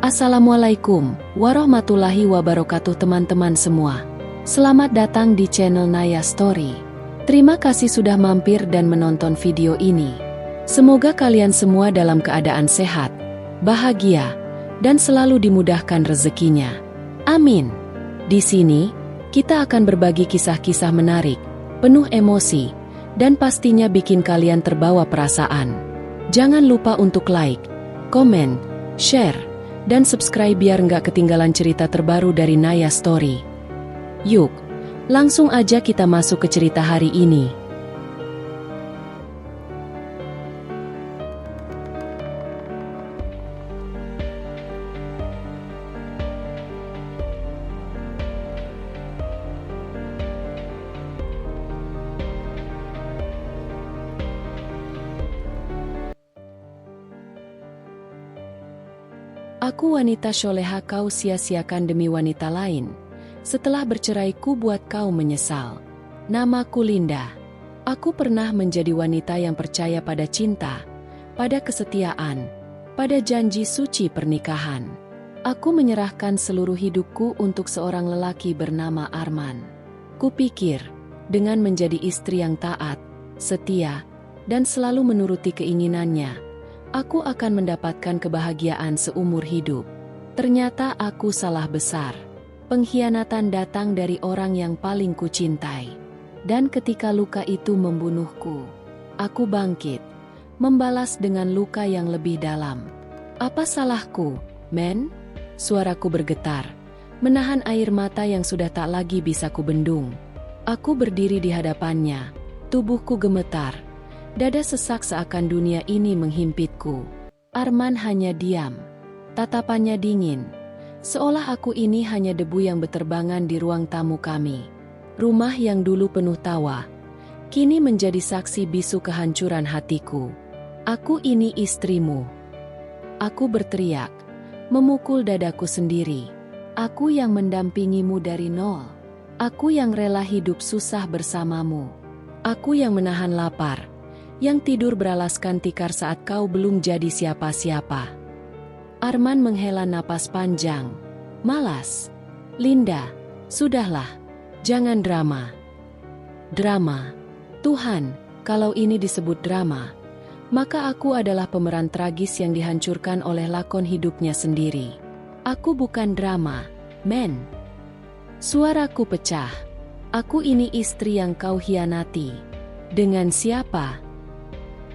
Assalamualaikum warahmatullahi wabarakatuh teman-teman semua. Selamat datang di channel Naya Story. Terima kasih sudah mampir dan menonton video ini. Semoga kalian semua dalam keadaan sehat, bahagia, dan selalu dimudahkan rezekinya. Amin. Di sini, kita akan berbagi kisah-kisah menarik, penuh emosi, dan pastinya bikin kalian terbawa perasaan. Jangan lupa untuk like, komen, share, dan subscribe biar nggak ketinggalan cerita terbaru dari Naya Story. Yuk, langsung aja kita masuk ke cerita hari ini. Aku wanita soleha kau sia-siakan demi wanita lain. Setelah bercerai ku buat kau menyesal. Namaku Linda. Aku pernah menjadi wanita yang percaya pada cinta, pada kesetiaan, pada janji suci pernikahan. Aku menyerahkan seluruh hidupku untuk seorang lelaki bernama Arman. Kupikir, dengan menjadi istri yang taat, setia, dan selalu menuruti keinginannya, aku akan mendapatkan kebahagiaan seumur hidup. Ternyata aku salah besar. Pengkhianatan datang dari orang yang paling kucintai. Dan ketika luka itu membunuhku, aku bangkit, membalas dengan luka yang lebih dalam. Apa salahku, men? Suaraku bergetar, menahan air mata yang sudah tak lagi bisa kubendung. Aku berdiri di hadapannya, tubuhku gemetar. Dada sesak seakan dunia ini menghimpitku. Arman hanya diam. Tatapannya dingin. Seolah aku ini hanya debu yang beterbangan di ruang tamu kami. Rumah yang dulu penuh tawa, kini menjadi saksi bisu kehancuran hatiku. Aku ini istrimu. Aku berteriak, memukul dadaku sendiri. Aku yang mendampingimu dari nol. Aku yang rela hidup susah bersamamu. Aku yang menahan lapar, yang tidur beralaskan tikar saat kau belum jadi siapa-siapa. Arman menghela napas panjang. Malas. Linda, sudahlah. Jangan drama. Drama. Tuhan, kalau ini disebut drama, maka aku adalah pemeran tragis yang dihancurkan oleh lakon hidupnya sendiri. Aku bukan drama, men. Suaraku pecah. Aku ini istri yang kau hianati. Dengan siapa?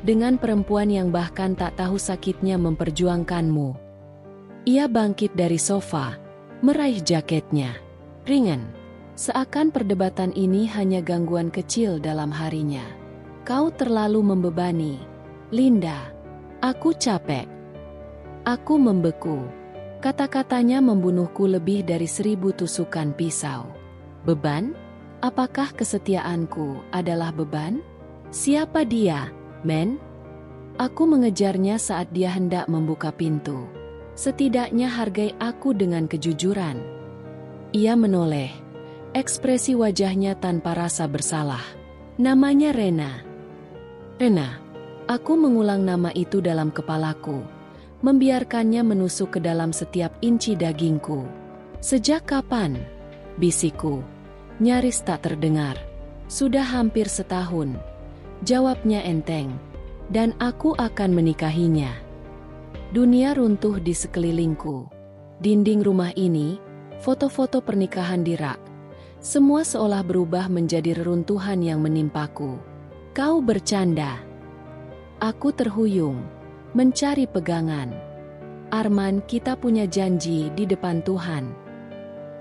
Dengan perempuan yang bahkan tak tahu sakitnya memperjuangkanmu. Ia bangkit dari sofa, meraih jaketnya. Ringan, seakan perdebatan ini hanya gangguan kecil dalam harinya. Kau terlalu membebani, Linda. Aku capek. Aku membeku. Kata-katanya membunuhku lebih dari 1000 tusukan pisau. Beban? Apakah kesetiaanku adalah beban? Siapa dia? Men, aku mengejarnya saat dia hendak membuka pintu. Setidaknya hargai aku dengan kejujuran. Ia menoleh, ekspresi wajahnya tanpa rasa bersalah. Namanya Rena. Rena, aku mengulang nama itu dalam kepalaku, membiarkannya menusuk ke dalam setiap inci dagingku. Sejak kapan? Bisikku, nyaris tak terdengar. Sudah hampir setahun. Jawabnya enteng, dan aku akan menikahinya. Dunia runtuh di sekelilingku. Dinding rumah ini, foto-foto pernikahan di rak. Semua seolah berubah menjadi reruntuhan yang menimpaku. Kau bercanda. Aku terhuyung, mencari pegangan. Arman, kita punya janji di depan Tuhan.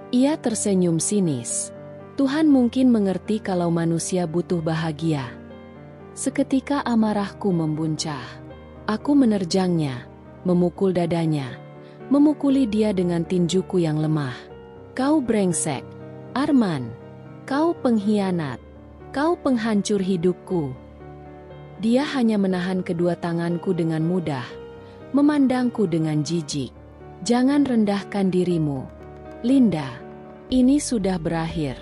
Ia tersenyum sinis. Tuhan mungkin mengerti kalau manusia butuh bahagia. Seketika amarahku membuncah. Aku menerjangnya, memukul dadanya, memukuli dia dengan tinjuku yang lemah. Kau brengsek, Arman. Kau pengkhianat. Kau penghancur hidupku. Dia hanya menahan kedua tanganku dengan mudah, memandangku dengan jijik. Jangan rendahkan dirimu, Linda. Ini sudah berakhir.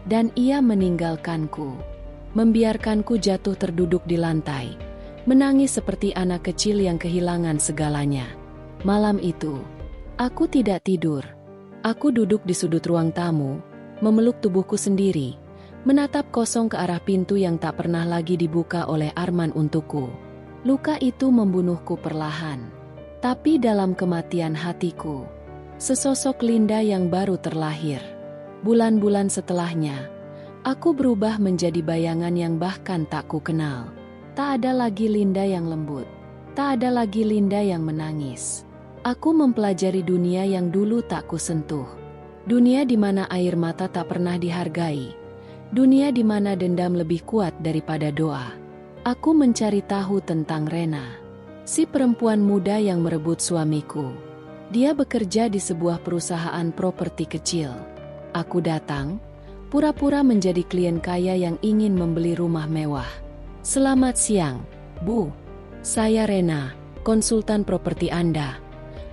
Dan ia meninggalkanku. Membiarkanku jatuh terduduk di lantai, menangis seperti anak kecil yang kehilangan segalanya. Malam itu, Aku tidak tidur. Aku duduk di sudut ruang tamu, memeluk tubuhku sendiri, menatap kosong ke arah pintu yang tak pernah lagi dibuka oleh Arman untukku. Luka itu membunuhku perlahan. Tapi dalam kematian hatiku, sesosok Linda yang baru terlahir. Bulan-bulan setelahnya, aku berubah menjadi bayangan yang bahkan tak ku kenal. Tak ada lagi Linda yang lembut. Tak ada lagi Linda yang menangis. Aku mempelajari dunia yang dulu tak ku sentuh. Dunia di mana air mata tak pernah dihargai. Dunia di mana dendam lebih kuat daripada doa. Aku mencari tahu tentang Rena, si perempuan muda yang merebut suamiku. Dia bekerja di sebuah perusahaan properti kecil. Aku datang, pura-pura menjadi klien kaya yang ingin membeli rumah mewah. "Selamat siang, Bu. Saya Rena, konsultan properti Anda."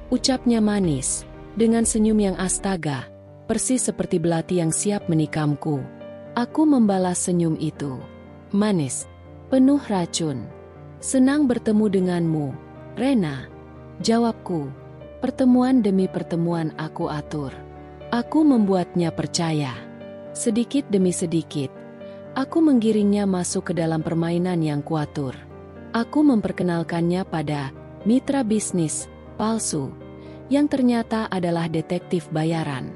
Ucapnya manis, dengan senyum yang astaga, persis seperti belati yang siap menikamku. Aku membalas senyum itu. Manis, penuh racun. "Senang bertemu denganmu, Rena," jawabku. Pertemuan demi pertemuan aku atur. Aku membuatnya percaya. Sedikit demi sedikit, aku menggiringnya masuk ke dalam permainan yang kuatur. Aku memperkenalkannya pada mitra bisnis palsu, yang ternyata adalah detektif bayaran.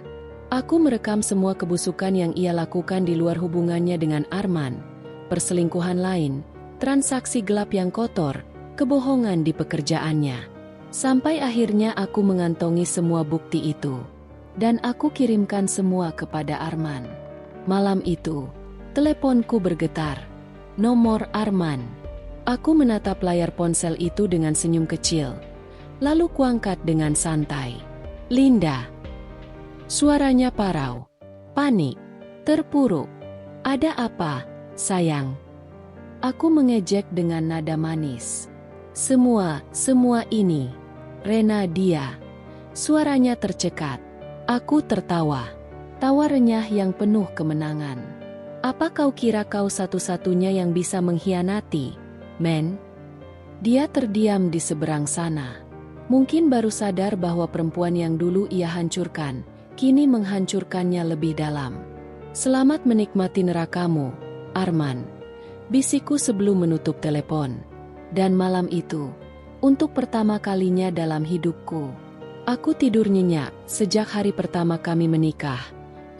Aku merekam semua kebusukan yang ia lakukan di luar hubungannya dengan Arman, perselingkuhan lain, transaksi gelap yang kotor, kebohongan di pekerjaannya. Sampai akhirnya aku mengantongi semua bukti itu. Dan aku kirimkan semua kepada Arman. Malam itu, teleponku bergetar. Nomor Arman. Aku menatap layar ponsel itu dengan senyum kecil. Lalu kuangkat dengan santai. "Linda." Suaranya parau. Panik. Terpuruk. "Ada apa, sayang?" Aku mengejek dengan nada manis. Semua ini. Rena dia." Suaranya tercekat. Aku tertawa. Tawa renyah yang penuh kemenangan. "Apa kau kira kau satu-satunya yang bisa mengkhianati, men?" Dia terdiam di seberang sana. Mungkin baru sadar bahwa perempuan yang dulu ia hancurkan, kini menghancurkannya lebih dalam. "Selamat menikmati nerakamu, Arman," bisikku sebelum menutup telepon. Dan malam itu, untuk pertama kalinya dalam hidupku, aku tidur nyenyak. Sejak hari pertama kami menikah,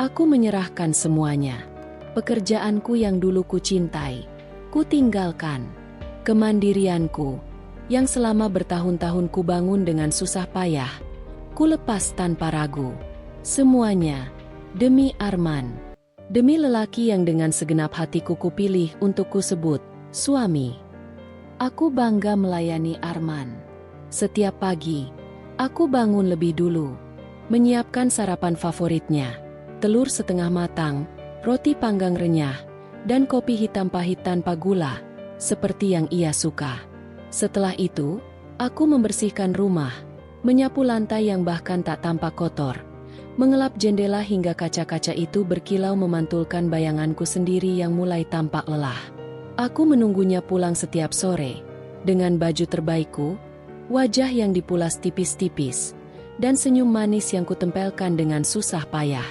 aku menyerahkan semuanya. Pekerjaanku yang dulu ku cintai, ku tinggalkan. Kemandirianku, yang selama bertahun-tahun ku bangun dengan susah payah, ku lepas tanpa ragu. Semuanya demi Arman, demi lelaki yang dengan segenap hatiku kupilih untuk ku sebut suami. Aku bangga melayani Arman. Setiap pagi, aku bangun lebih dulu, menyiapkan sarapan favoritnya, telur setengah matang, roti panggang renyah, dan kopi hitam pahit tanpa gula, seperti yang ia suka. Setelah itu, aku membersihkan rumah, menyapu lantai yang bahkan tak tampak kotor, mengelap jendela hingga kaca-kaca itu berkilau memantulkan bayanganku sendiri yang mulai tampak lelah. Aku menunggunya pulang setiap sore, dengan baju terbaikku, wajah yang dipulas tipis-tipis, dan senyum manis yang kutempelkan dengan susah payah.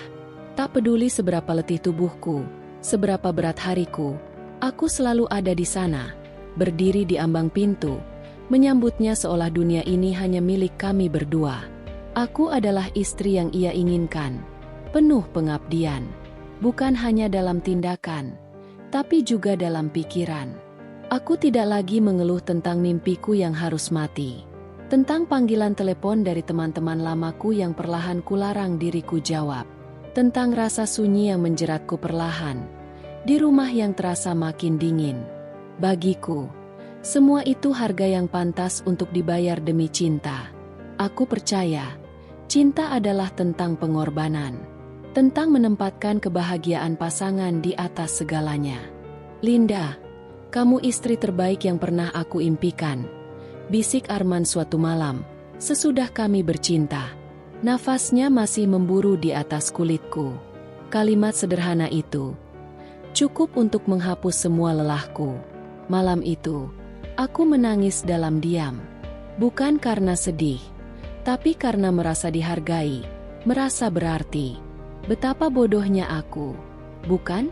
Tak peduli seberapa letih tubuhku, seberapa berat hariku, aku selalu ada di sana, berdiri di ambang pintu, menyambutnya seolah dunia ini hanya milik kami berdua. Aku adalah istri yang ia inginkan, penuh pengabdian, bukan hanya dalam tindakan, tapi juga dalam pikiran. Aku tidak lagi mengeluh tentang mimpiku yang harus mati, tentang panggilan telepon dari teman-teman lamaku yang perlahan kularang diriku jawab, tentang rasa sunyi yang menjeratku perlahan, di rumah yang terasa makin dingin. Bagiku, semua itu harga yang pantas untuk dibayar demi cinta. Aku percaya, cinta adalah tentang pengorbanan, tentang menempatkan kebahagiaan pasangan di atas segalanya. "Linda, kamu istri terbaik yang pernah aku impikan," bisik Arman suatu malam, sesudah kami bercinta. Nafasnya masih memburu di atas kulitku. Kalimat sederhana itu cukup untuk menghapus semua lelahku. Malam itu, aku menangis dalam diam. Bukan karena sedih, Tapi karena merasa dihargai, merasa berarti. Betapa bodohnya aku, bukan?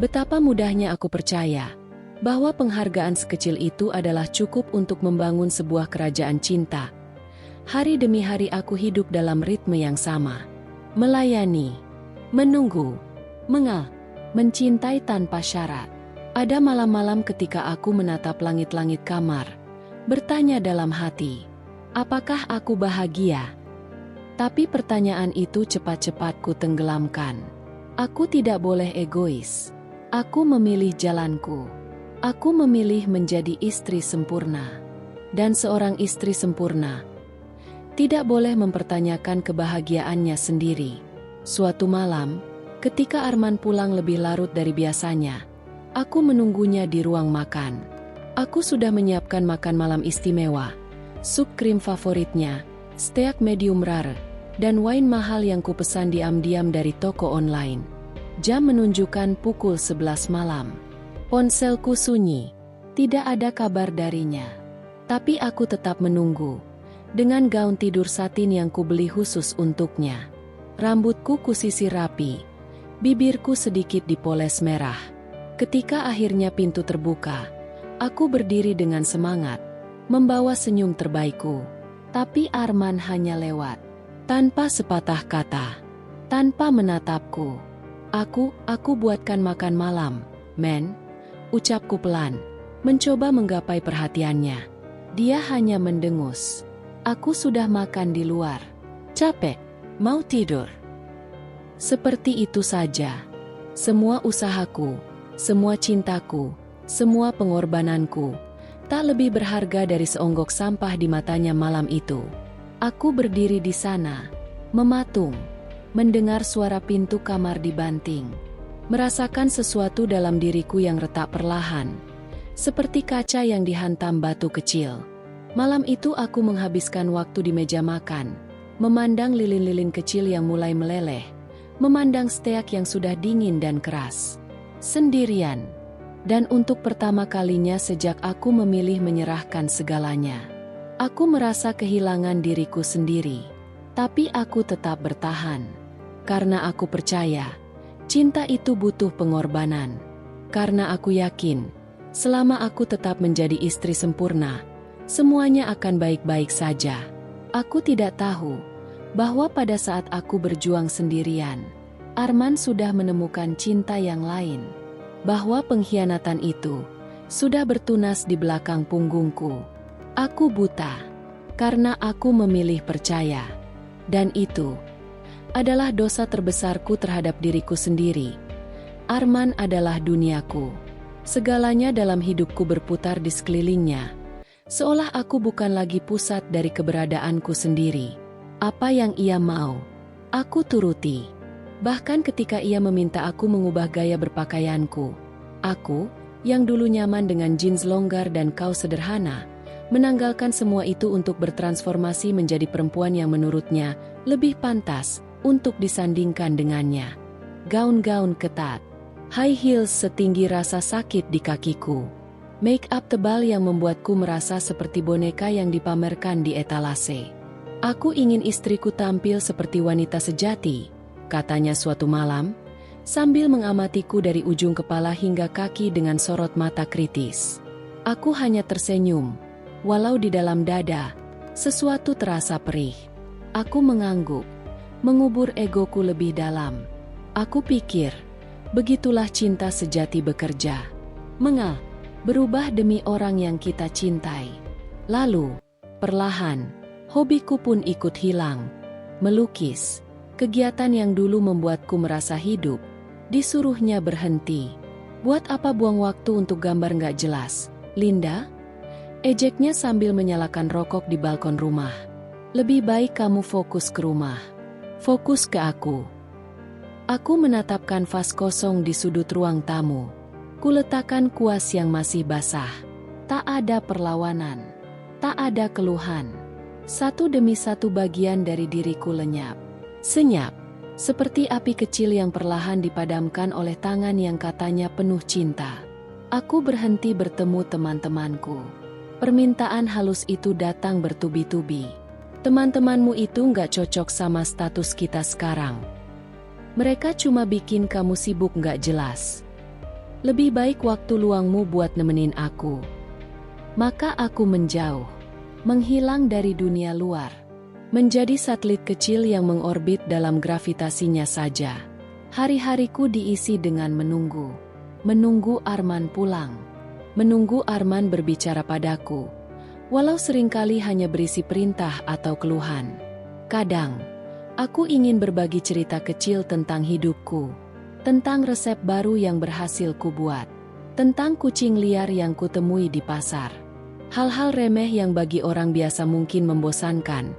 Betapa mudahnya aku percaya bahwa penghargaan sekecil itu adalah cukup untuk membangun sebuah kerajaan cinta. Hari demi hari aku hidup dalam ritme yang sama. Melayani, menunggu, mencintai tanpa syarat. Ada malam-malam ketika aku menatap langit-langit kamar, bertanya dalam hati, apakah aku bahagia? Tapi pertanyaan itu cepat-cepat ku tenggelamkan. Aku tidak boleh egois. Aku memilih jalanku. Aku memilih menjadi istri sempurna. Dan seorang istri sempurna tidak boleh mempertanyakan kebahagiaannya sendiri. Suatu malam, ketika Arman pulang lebih larut dari biasanya, aku menunggunya di ruang makan. Aku sudah menyiapkan makan malam istimewa, sup krim favoritnya, steak medium rare, dan wine mahal yang kupesan diam-diam dari toko online. Jam menunjukkan pukul 11 malam. Ponselku sunyi, tidak ada kabar darinya. Tapi aku tetap menunggu, dengan gaun tidur satin yang kubeli khusus untuknya. Rambutku kusisir rapi, bibirku sedikit dipoles merah. Ketika akhirnya pintu terbuka, aku berdiri dengan semangat, membawa senyum terbaikku. Tapi Arman hanya lewat, tanpa sepatah kata, tanpa menatapku. Aku buatkan makan malam, men. Ucapku pelan, mencoba menggapai perhatiannya. Dia hanya mendengus. Aku sudah makan di luar. Capek, mau tidur. Seperti itu saja. Semua usahaku, semua cintaku, semua pengorbananku, tak lebih berharga dari seonggok sampah di matanya malam itu. Aku berdiri di sana, mematung, mendengar suara pintu kamar dibanting, merasakan sesuatu dalam diriku yang retak perlahan, seperti kaca yang dihantam batu kecil. Malam itu aku menghabiskan waktu di meja makan, memandang lilin-lilin kecil yang mulai meleleh, memandang steak yang sudah dingin dan keras. Sendirian. Dan untuk pertama kalinya sejak aku memilih menyerahkan segalanya, aku merasa kehilangan diriku sendiri. Tapi aku tetap bertahan. Karena aku percaya, cinta itu butuh pengorbanan. Karena aku yakin, selama aku tetap menjadi istri sempurna, semuanya akan baik-baik saja. Aku tidak tahu bahwa pada saat aku berjuang sendirian, Arman sudah menemukan cinta yang lain. Bahwa pengkhianatan itu sudah bertunas di belakang punggungku. Aku buta karena aku memilih percaya. Dan itu adalah dosa terbesarku terhadap diriku sendiri. Arman adalah duniaku. Segalanya dalam hidupku berputar di sekelilingnya. Seolah aku bukan lagi pusat dari keberadaanku sendiri. Apa yang ia mau, aku turuti. Bahkan ketika ia meminta aku mengubah gaya berpakaianku, aku, yang dulu nyaman dengan jeans longgar dan kaos sederhana, menanggalkan semua itu untuk bertransformasi menjadi perempuan yang menurutnya lebih pantas untuk disandingkan dengannya. Gaun-gaun ketat, high heels setinggi rasa sakit di kakiku, make up tebal yang membuatku merasa seperti boneka yang dipamerkan di etalase. Aku ingin istriku tampil seperti wanita sejati, katanya suatu malam, sambil mengamatiku dari ujung kepala hingga kaki dengan sorot mata kritis. Aku hanya tersenyum, walau di dalam dada, sesuatu terasa perih. Aku mengangguk, mengubur egoku lebih dalam. Aku pikir, begitulah cinta sejati bekerja. Berubah demi orang yang kita cintai. Lalu, perlahan, hobiku pun ikut hilang. Melukis, kegiatan yang dulu membuatku merasa hidup, disuruhnya berhenti. Buat apa buang waktu untuk gambar nggak jelas, Linda? Ejeknya sambil menyalakan rokok di balkon rumah. Lebih baik kamu fokus ke rumah. Fokus ke aku. Aku menatap kanvas kosong di sudut ruang tamu. Kuletakkan kuas yang masih basah. Tak ada perlawanan. Tak ada keluhan. Satu demi satu bagian dari diriku lenyap. Senyap. Seperti api kecil yang perlahan dipadamkan oleh tangan yang katanya penuh cinta. Aku berhenti bertemu teman-temanku. Permintaan halus itu datang bertubi-tubi. Teman-temanmu itu nggak cocok sama status kita sekarang. Mereka cuma bikin kamu sibuk nggak jelas. Lebih baik waktu luangmu buat nemenin aku. Maka aku menjauh, menghilang dari dunia luar. Menjadi satelit kecil yang mengorbit dalam gravitasinya saja. Hari-hariku diisi dengan menunggu. Menunggu Arman pulang. Menunggu Arman berbicara padaku. Walau seringkali hanya berisi perintah atau keluhan. Kadang, aku ingin berbagi cerita kecil tentang hidupku. Tentang resep baru yang berhasil kubuat. Tentang kucing liar yang kutemui di pasar. Hal-hal remeh yang bagi orang biasa mungkin membosankan.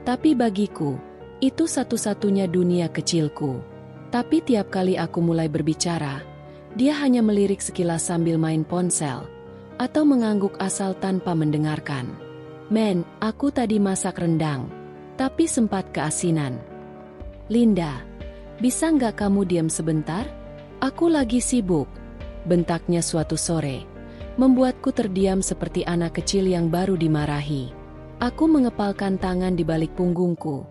Tapi bagiku, itu satu-satunya dunia kecilku. Tapi tiap kali aku mulai berbicara, dia hanya melirik sekilas sambil main ponsel. Atau mengangguk asal tanpa mendengarkan. Men, aku tadi masak rendang, tapi sempat keasinan. Linda, bisa nggak kamu diam sebentar? Aku lagi sibuk, bentaknya suatu sore. Membuatku terdiam seperti anak kecil yang baru dimarahi. Aku mengepalkan tangan di balik punggungku,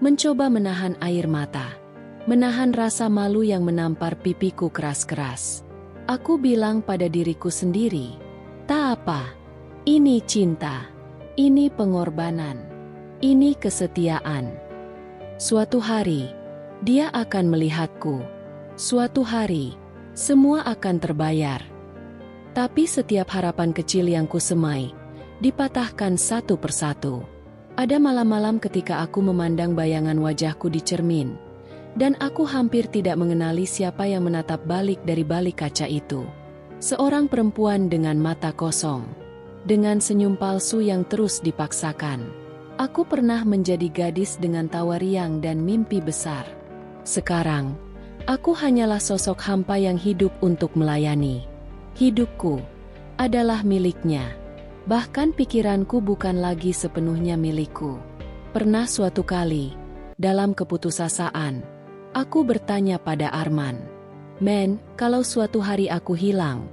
mencoba menahan air mata. Menahan rasa malu yang menampar pipiku keras-keras. Aku bilang pada diriku sendiri, tak apa, ini cinta, ini pengorbanan, ini kesetiaan. Suatu hari, dia akan melihatku. Suatu hari, semua akan terbayar. Tapi setiap harapan kecil yang kusemai, dipatahkan satu persatu. Ada malam-malam ketika aku memandang bayangan wajahku di cermin, dan aku hampir tidak mengenali siapa yang menatap balik dari balik kaca itu. Seorang perempuan dengan mata kosong, dengan senyum palsu yang terus dipaksakan. Aku pernah menjadi gadis dengan tawa riang dan mimpi besar. Sekarang, aku hanyalah sosok hampa yang hidup untuk melayani. Hidupku adalah miliknya. Bahkan pikiranku bukan lagi sepenuhnya milikku. Pernah suatu kali, dalam keputusasaan, aku bertanya pada Arman, Men, kalau suatu hari aku hilang,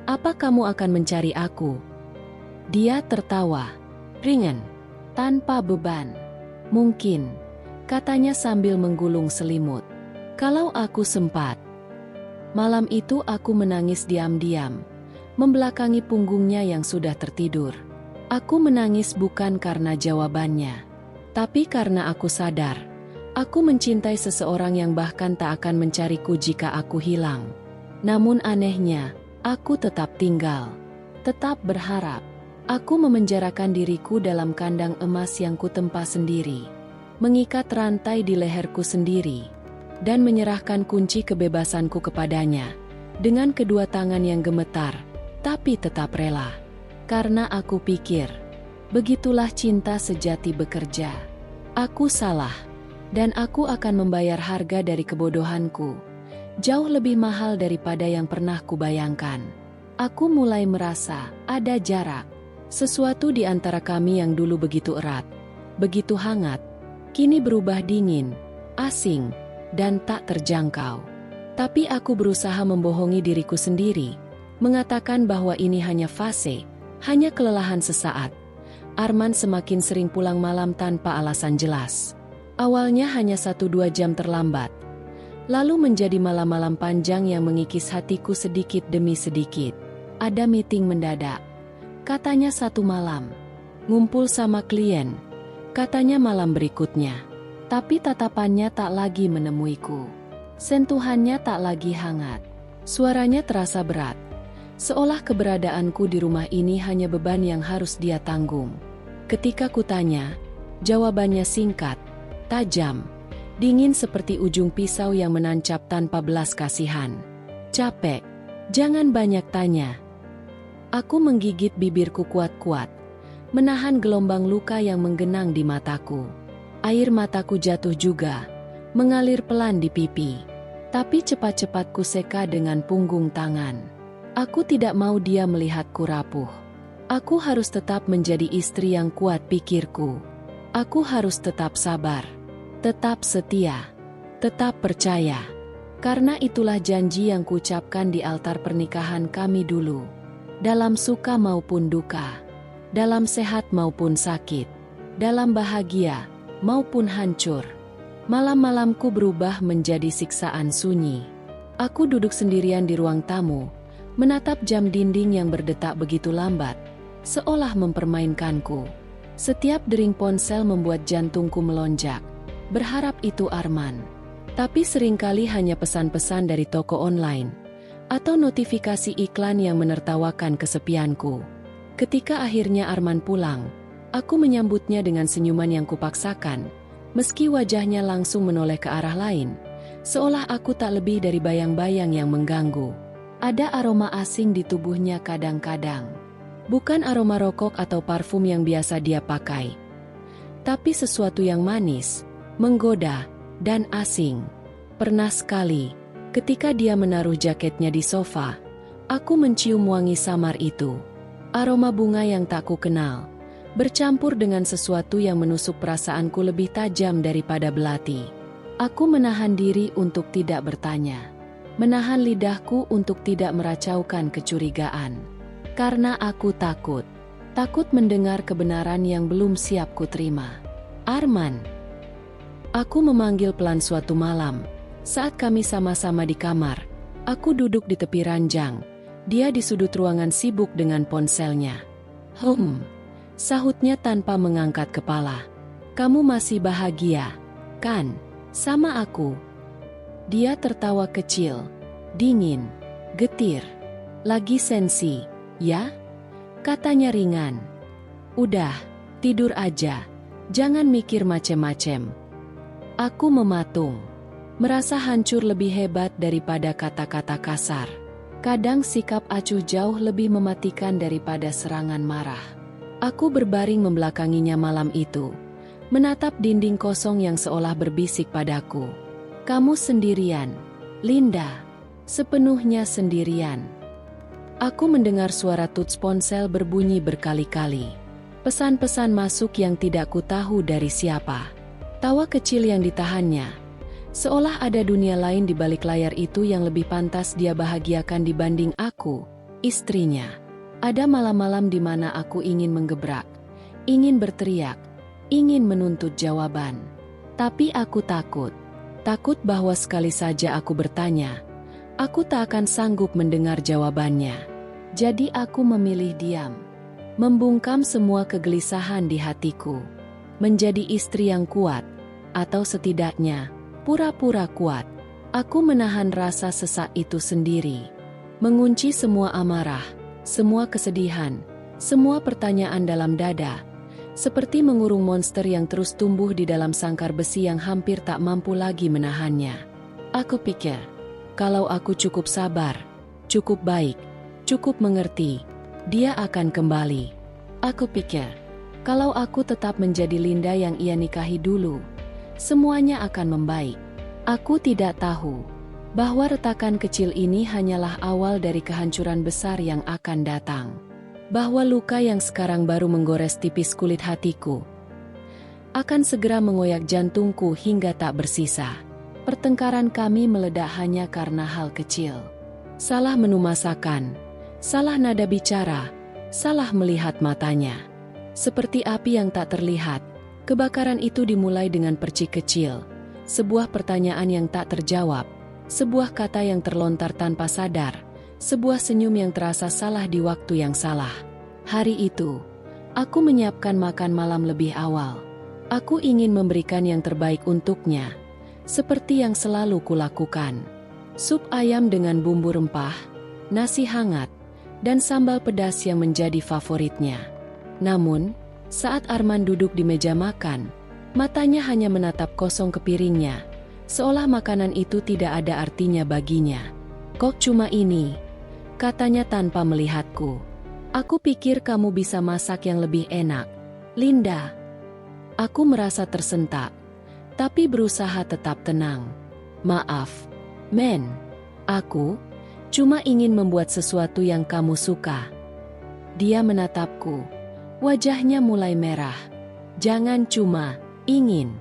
apa kamu akan mencari aku? Dia tertawa, ringan, tanpa beban. Mungkin, katanya sambil menggulung selimut. Kalau aku sempat. Malam itu aku menangis diam-diam, membelakangi punggungnya yang sudah tertidur. Aku menangis bukan karena jawabannya, tapi karena aku sadar. Aku mencintai seseorang yang bahkan tak akan mencariku jika aku hilang. Namun anehnya, aku tetap tinggal. Tetap berharap. Aku memenjarakan diriku dalam kandang emas yang kutempa sendiri. Mengikat rantai di leherku sendiri. Dan menyerahkan kunci kebebasanku kepadanya. Dengan kedua tangan yang gemetar, tapi tetap rela. Karena aku pikir, begitulah cinta sejati bekerja. Aku salah. Dan aku akan membayar harga dari kebodohanku. Jauh lebih mahal daripada yang pernah kubayangkan. Aku mulai merasa ada jarak. Sesuatu di antara kami yang dulu begitu erat, begitu hangat, kini berubah dingin, asing, dan tak terjangkau. Tapi aku berusaha membohongi diriku sendiri, mengatakan bahwa ini hanya fase, hanya kelelahan sesaat. Arman semakin sering pulang malam tanpa alasan jelas. Awalnya hanya 1-2 jam terlambat, lalu menjadi malam-malam panjang yang mengikis hatiku sedikit demi sedikit. Ada meeting mendadak, katanya satu malam. Ngumpul sama klien, katanya malam berikutnya. Tapi tatapannya tak lagi menemuiku. Sentuhannya tak lagi hangat. Suaranya terasa berat. Seolah keberadaanku di rumah ini hanya beban yang harus dia tanggung. Ketika kutanya, jawabannya singkat, tajam, dingin seperti ujung pisau yang menancap tanpa belas kasihan. Capek, jangan banyak tanya. Aku menggigit bibirku kuat-kuat, menahan gelombang luka yang menggenang di mataku. Air mataku jatuh juga, mengalir pelan di pipi. Tapi cepat-cepat ku seka dengan punggung tangan. Aku tidak mau dia melihatku rapuh. Aku harus tetap menjadi istri yang kuat, pikirku. Aku harus tetap sabar. Tetap setia, tetap percaya. Karena itulah janji yang kuucapkan di altar pernikahan kami dulu. Dalam suka maupun duka, dalam sehat maupun sakit, dalam bahagia maupun hancur. Malam-malamku berubah menjadi siksaan sunyi. Aku duduk sendirian di ruang tamu, menatap jam dinding yang berdetak begitu lambat, seolah mempermainkanku. Setiap dering ponsel membuat jantungku melonjak. Berharap itu Arman. Tapi seringkali hanya pesan-pesan dari toko online, atau notifikasi iklan yang menertawakan kesepianku. Ketika akhirnya Arman pulang, aku menyambutnya dengan senyuman yang kupaksakan, meski wajahnya langsung menoleh ke arah lain, seolah aku tak lebih dari bayang-bayang yang mengganggu. Ada aroma asing di tubuhnya kadang-kadang. Bukan aroma rokok atau parfum yang biasa dia pakai, tapi sesuatu yang manis, menggoda, dan asing. Pernah sekali, ketika dia menaruh jaketnya di sofa, aku mencium wangi samar itu. Aroma bunga yang tak ku kenal, bercampur dengan sesuatu yang menusuk perasaanku lebih tajam daripada belati. Aku menahan diri untuk tidak bertanya, menahan lidahku untuk tidak meracaukan kecurigaan. Karena aku takut mendengar kebenaran yang belum siap ku terima. Arman. Aku memanggil pelan suatu malam, saat kami sama-sama di kamar. Aku duduk di tepi ranjang, dia di sudut ruangan sibuk dengan ponselnya. Sahutnya tanpa mengangkat kepala. Kamu masih bahagia, kan? Sama aku. Dia tertawa kecil, dingin, getir. Lagi sensi, ya? Katanya ringan. Udah, tidur aja. Jangan mikir macem-macem. Aku mematung. Merasa hancur lebih hebat daripada kata-kata kasar. Kadang sikap acuh jauh lebih mematikan daripada serangan marah. Aku berbaring membelakanginya malam itu, menatap dinding kosong yang seolah berbisik padaku. Kamu sendirian, Linda. Sepenuhnya sendirian. Aku mendengar suara touch ponsel berbunyi berkali-kali. Pesan-pesan masuk yang tidak ku tahu dari siapa. Tawa kecil yang ditahannya. Seolah ada dunia lain di balik layar itu yang lebih pantas dia bahagiakan dibanding aku, istrinya. Ada malam-malam di mana aku ingin menggebrak, ingin berteriak, ingin menuntut jawaban. Tapi aku takut. Takut bahwa sekali saja aku bertanya, aku tak akan sanggup mendengar jawabannya. Jadi aku memilih diam. Membungkam semua kegelisahan di hatiku. Menjadi istri yang kuat. Atau setidaknya, pura-pura kuat. Aku menahan rasa sesak itu sendiri. Mengunci semua amarah, semua kesedihan, semua pertanyaan dalam dada. Seperti mengurung monster yang terus tumbuh di dalam sangkar besi yang hampir tak mampu lagi menahannya. Aku pikir, kalau aku cukup sabar, cukup baik, cukup mengerti, dia akan kembali. Aku pikir, kalau aku tetap menjadi Linda yang ia nikahi dulu, semuanya akan membaik. Aku tidak tahu bahwa retakan kecil ini hanyalah awal dari kehancuran besar yang akan datang. Bahwa luka yang sekarang baru menggores tipis kulit hatiku akan segera mengoyak jantungku hingga tak bersisa. Pertengkaran kami meledak hanya karena hal kecil. Salah menu masakan, salah nada bicara, salah melihat matanya. Seperti api yang tak terlihat, kebakaran itu dimulai dengan percik kecil. Sebuah pertanyaan yang tak terjawab, sebuah kata yang terlontar tanpa sadar, sebuah senyum yang terasa salah di waktu yang salah. Hari itu, aku menyiapkan makan malam lebih awal. Aku ingin memberikan yang terbaik untuknya, seperti yang selalu kulakukan. Sup ayam dengan bumbu rempah, nasi hangat, dan sambal pedas yang menjadi favoritnya. Namun, saat Arman duduk di meja makan, matanya hanya menatap kosong ke piringnya, seolah makanan itu tidak ada artinya baginya. Kok cuma ini? Katanya tanpa melihatku. Aku pikir kamu bisa masak yang lebih enak, Linda. Aku merasa tersentak, tapi berusaha tetap tenang. Maaf, Men. Aku cuma ingin membuat sesuatu yang kamu suka. Dia menatapku. Wajahnya mulai merah. Jangan cuma ingin.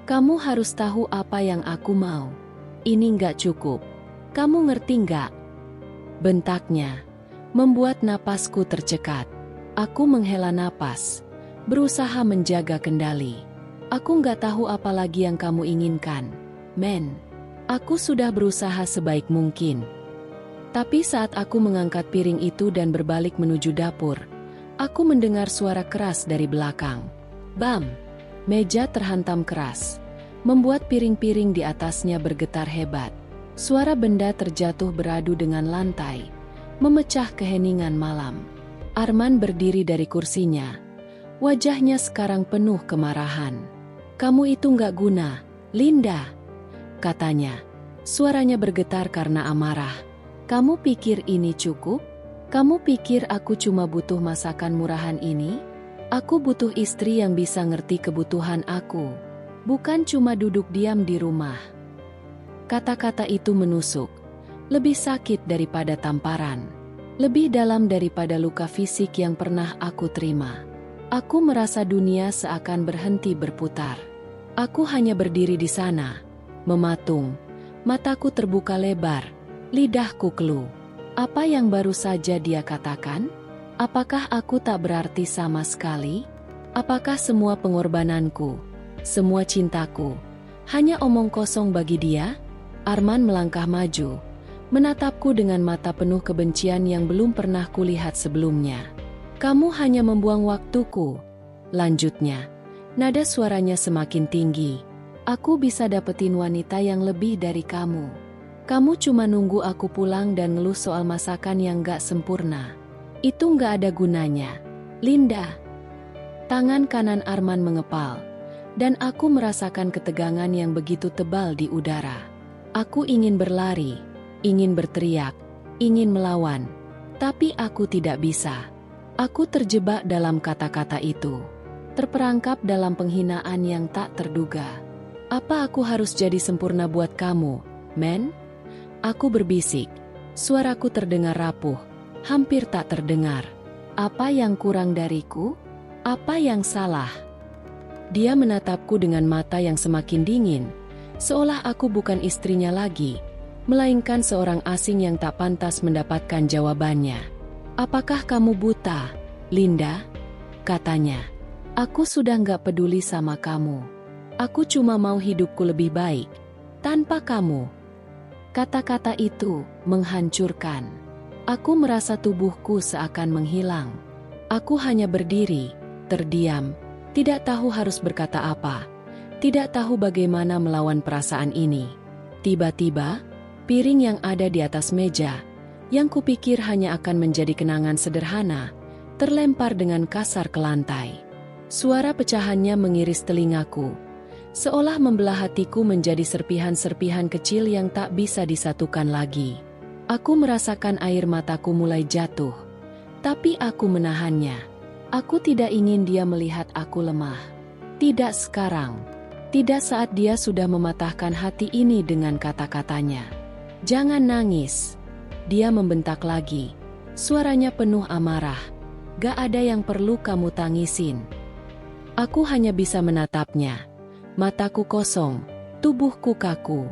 Kamu harus tahu apa yang aku mau. Ini nggak cukup. Kamu ngerti nggak? Bentaknya membuat napasku tercekat. Aku menghela napas, berusaha menjaga kendali. Aku nggak tahu apa lagi yang kamu inginkan, men. Aku sudah berusaha sebaik mungkin. Tapi saat aku mengangkat piring itu dan berbalik menuju dapur, aku mendengar suara keras dari belakang. Bam! Meja terhantam keras, membuat piring-piring di atasnya bergetar hebat. Suara benda terjatuh beradu dengan lantai, memecah keheningan malam. Arman berdiri dari kursinya. Wajahnya sekarang penuh kemarahan. "Kamu itu nggak guna, Linda," katanya. Suaranya bergetar karena amarah. "Kamu pikir ini cukup? Kamu pikir aku cuma butuh masakan murahan ini? Aku butuh istri yang bisa ngerti kebutuhan aku, bukan cuma duduk diam di rumah." Kata-kata itu menusuk, lebih sakit daripada tamparan, lebih dalam daripada luka fisik yang pernah aku terima. Aku merasa dunia seakan berhenti berputar. Aku hanya berdiri di sana, mematung, mataku terbuka lebar, lidahku keluh. Apa yang baru saja dia katakan? Apakah aku tak berarti sama sekali? Apakah semua pengorbananku, semua cintaku, hanya omong kosong bagi dia? Arman melangkah maju, menatapku dengan mata penuh kebencian yang belum pernah kulihat sebelumnya. "Kamu hanya membuang waktuku," lanjutnya. Nada suaranya semakin tinggi. "Aku bisa dapetin wanita yang lebih dari kamu. Kamu cuma nunggu aku pulang dan ngeluh soal masakan yang gak sempurna. Itu gak ada gunanya, Linda." Tangan kanan Arman mengepal, dan aku merasakan ketegangan yang begitu tebal di udara. Aku ingin berlari, ingin berteriak, ingin melawan, tapi aku tidak bisa. Aku terjebak dalam kata-kata itu, terperangkap dalam penghinaan yang tak terduga. "Apa aku harus jadi sempurna buat kamu, men?" Aku berbisik. Suaraku terdengar rapuh, hampir tak terdengar. "Apa yang kurang dariku? Apa yang salah?" Dia menatapku dengan mata yang semakin dingin, seolah aku bukan istrinya lagi, melainkan seorang asing yang tak pantas mendapatkan jawabannya. "Apakah kamu buta, Linda?" katanya. "Aku sudah nggak peduli sama kamu. Aku cuma mau hidupku lebih baik, tanpa kamu." Kata-kata itu menghancurkan. Aku merasa tubuhku seakan menghilang. Aku hanya berdiri, terdiam, tidak tahu harus berkata apa, tidak tahu bagaimana melawan perasaan ini. Tiba-tiba, piring yang ada di atas meja, yang kupikir hanya akan menjadi kenangan sederhana, terlempar dengan kasar ke lantai. Suara pecahannya mengiris telingaku, seolah membelah hatiku menjadi serpihan-serpihan kecil yang tak bisa disatukan lagi. Aku merasakan air mataku mulai jatuh, tapi aku menahannya. Aku tidak ingin dia melihat aku lemah. Tidak sekarang. Tidak saat dia sudah mematahkan hati ini dengan kata-katanya. "Jangan nangis," dia membentak lagi. Suaranya penuh amarah. "Gak ada yang perlu kamu tangisin." Aku hanya bisa menatapnya. Mataku kosong, tubuhku kaku.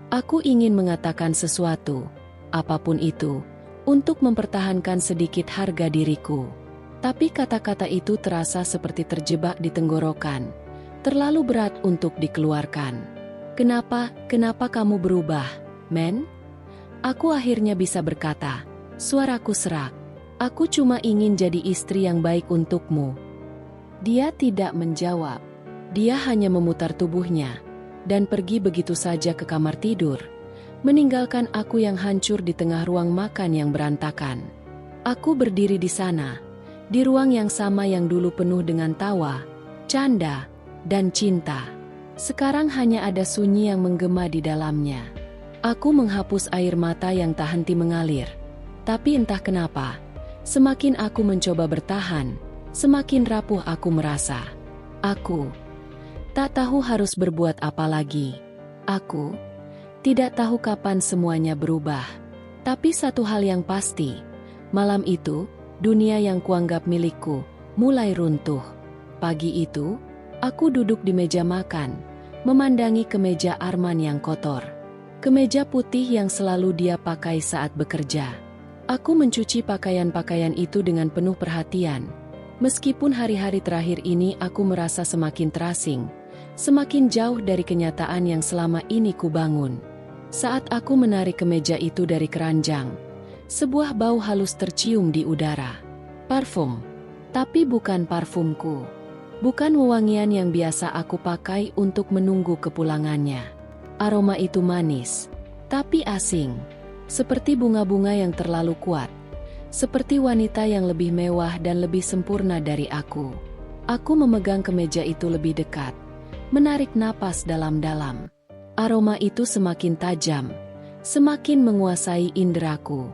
Aku ingin mengatakan sesuatu, apapun itu, untuk mempertahankan sedikit harga diriku. Tapi kata-kata itu terasa seperti terjebak di tenggorokan, terlalu berat untuk dikeluarkan. Kenapa kamu berubah, men?" Aku akhirnya bisa berkata, suaraku serak. "Aku cuma ingin jadi istri yang baik untukmu." Dia tidak menjawab. Dia hanya memutar tubuhnya, dan pergi begitu saja ke kamar tidur, meninggalkan aku yang hancur di tengah ruang makan yang berantakan. Aku berdiri di sana, di ruang yang sama yang dulu penuh dengan tawa, canda, dan cinta. Sekarang hanya ada sunyi yang menggema di dalamnya. Aku menghapus air mata yang tak henti mengalir. Tapi entah kenapa, semakin aku mencoba bertahan, semakin rapuh aku merasa. Aku tak tahu harus berbuat apa lagi. Aku tidak tahu kapan semuanya berubah. Tapi satu hal yang pasti, malam itu, dunia yang kuanggap milikku mulai runtuh. Pagi itu, aku duduk di meja makan, memandangi kemeja Arman yang kotor. Kemeja putih yang selalu dia pakai saat bekerja. Aku mencuci pakaian-pakaian itu dengan penuh perhatian, Meskipun hari-hari terakhir ini aku merasa semakin terasing, semakin jauh dari kenyataan yang selama ini kubangun. Saat aku menarik kemeja itu dari keranjang, sebuah bau halus tercium di udara. Parfum. Tapi bukan parfumku. Bukan wewangian yang biasa aku pakai untuk menunggu kepulangannya. Aroma itu manis, tapi asing. Seperti bunga-bunga yang terlalu kuat. Seperti wanita yang lebih mewah dan lebih sempurna dari aku. Aku memegang kemeja itu lebih dekat, menarik napas dalam-dalam. Aroma itu semakin tajam, semakin menguasai inderaku.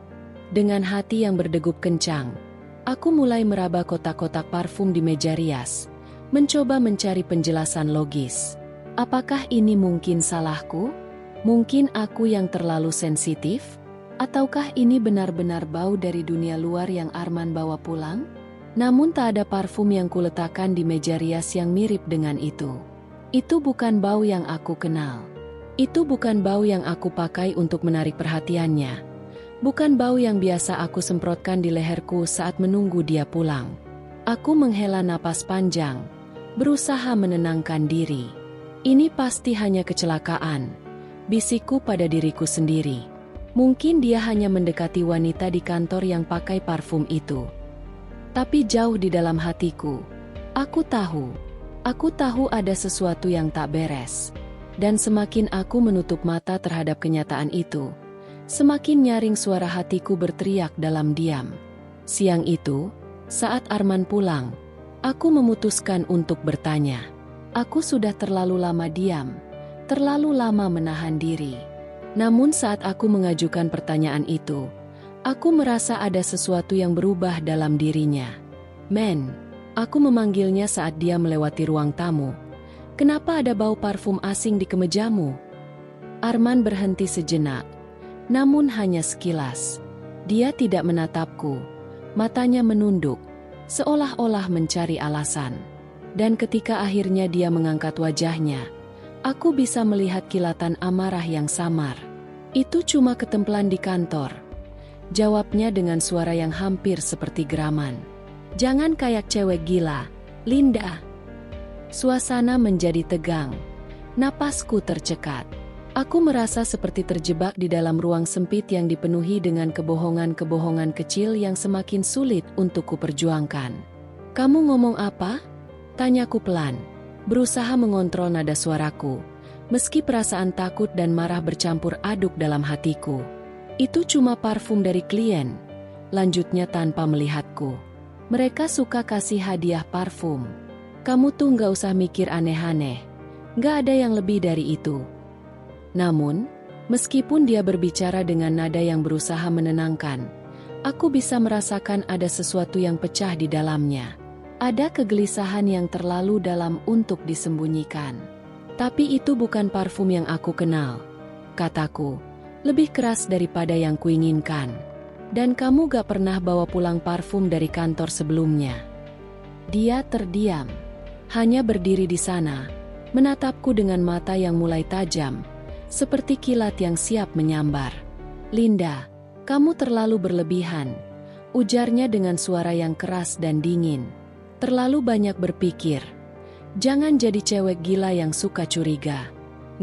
Dengan hati yang berdegup kencang, aku mulai meraba kotak-kotak parfum di meja rias, mencoba mencari penjelasan logis. Apakah ini mungkin salahku? Mungkin aku yang terlalu sensitif? Ataukah ini benar-benar bau dari dunia luar yang Arman bawa pulang? Namun tak ada parfum yang kuletakkan di meja rias yang mirip dengan itu. Itu bukan bau yang aku kenal. Itu bukan bau yang aku pakai untuk menarik perhatiannya. Bukan bau yang biasa aku semprotkan di leherku saat menunggu dia pulang. Aku menghela napas panjang, berusaha menenangkan diri. Ini pasti hanya kecelakaan, bisikku pada diriku sendiri. Mungkin dia hanya mendekati wanita di kantor yang pakai parfum itu. Tapi jauh di dalam hatiku, aku tahu ada sesuatu yang tak beres. Dan semakin aku menutup mata terhadap kenyataan itu, semakin nyaring suara hatiku berteriak dalam diam. Siang itu, saat Arman pulang, aku memutuskan untuk bertanya. Aku sudah terlalu lama diam, terlalu lama menahan diri. Namun saat aku mengajukan pertanyaan itu, aku merasa ada sesuatu yang berubah dalam dirinya. Men, aku memanggilnya saat dia melewati ruang tamu. Kenapa ada bau parfum asing di kemejamu? Arman berhenti sejenak, namun hanya sekilas. Dia tidak menatapku, matanya menunduk, seolah-olah mencari alasan. Dan ketika akhirnya dia mengangkat wajahnya, aku bisa melihat kilatan amarah yang samar. Itu cuma ketempelan di kantor. Jawabnya dengan suara yang hampir seperti geraman. Jangan kayak cewek gila, Linda. Suasana menjadi tegang. Napasku tercekat. Aku merasa seperti terjebak di dalam ruang sempit yang dipenuhi dengan kebohongan-kebohongan kecil yang semakin sulit untuk kuperjuangkan. Kamu ngomong apa? Tanyaku pelan, berusaha mengontrol nada suaraku, meski perasaan takut dan marah bercampur aduk dalam hatiku. Itu cuma parfum dari klien, lanjutnya tanpa melihatku. Mereka suka kasih hadiah parfum. Kamu tuh gak usah mikir aneh-aneh, gak ada yang lebih dari itu. Namun, meskipun dia berbicara dengan nada yang berusaha menenangkan, aku bisa merasakan ada sesuatu yang pecah di dalamnya. Ada kegelisahan yang terlalu dalam untuk disembunyikan. Tapi itu bukan parfum yang aku kenal, kataku, lebih keras daripada yang kuinginkan. Dan kamu gak pernah bawa pulang parfum dari kantor sebelumnya. Dia terdiam, hanya berdiri di sana, menatapku dengan mata yang mulai tajam, seperti kilat yang siap menyambar. Linda, kamu terlalu berlebihan, ujarnya dengan suara yang keras dan dingin. Terlalu banyak berpikir. Jangan jadi cewek gila yang suka curiga.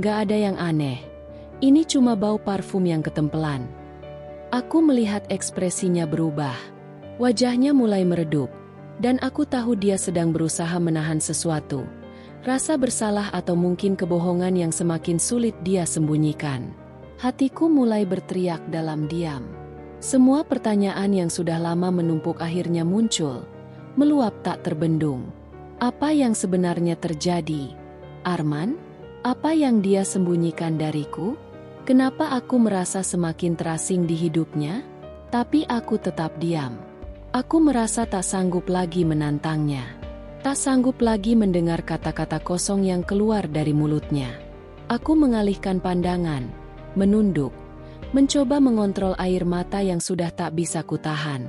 Gak ada yang aneh. Ini cuma bau parfum yang ketempelan. Aku melihat ekspresinya berubah. Wajahnya mulai meredup. Dan aku tahu dia sedang berusaha menahan sesuatu. Rasa bersalah atau mungkin kebohongan yang semakin sulit dia sembunyikan. Hatiku mulai berteriak dalam diam. Semua pertanyaan yang sudah lama menumpuk akhirnya muncul, meluap tak terbendung. Apa yang sebenarnya terjadi? Arman? Apa yang dia sembunyikan dariku? Kenapa aku merasa semakin terasing di hidupnya? Tapi aku tetap diam. Aku merasa tak sanggup lagi menantangnya. Tak sanggup lagi mendengar kata-kata kosong yang keluar dari mulutnya. Aku mengalihkan pandangan, menunduk, mencoba mengontrol air mata yang sudah tak bisa kutahan.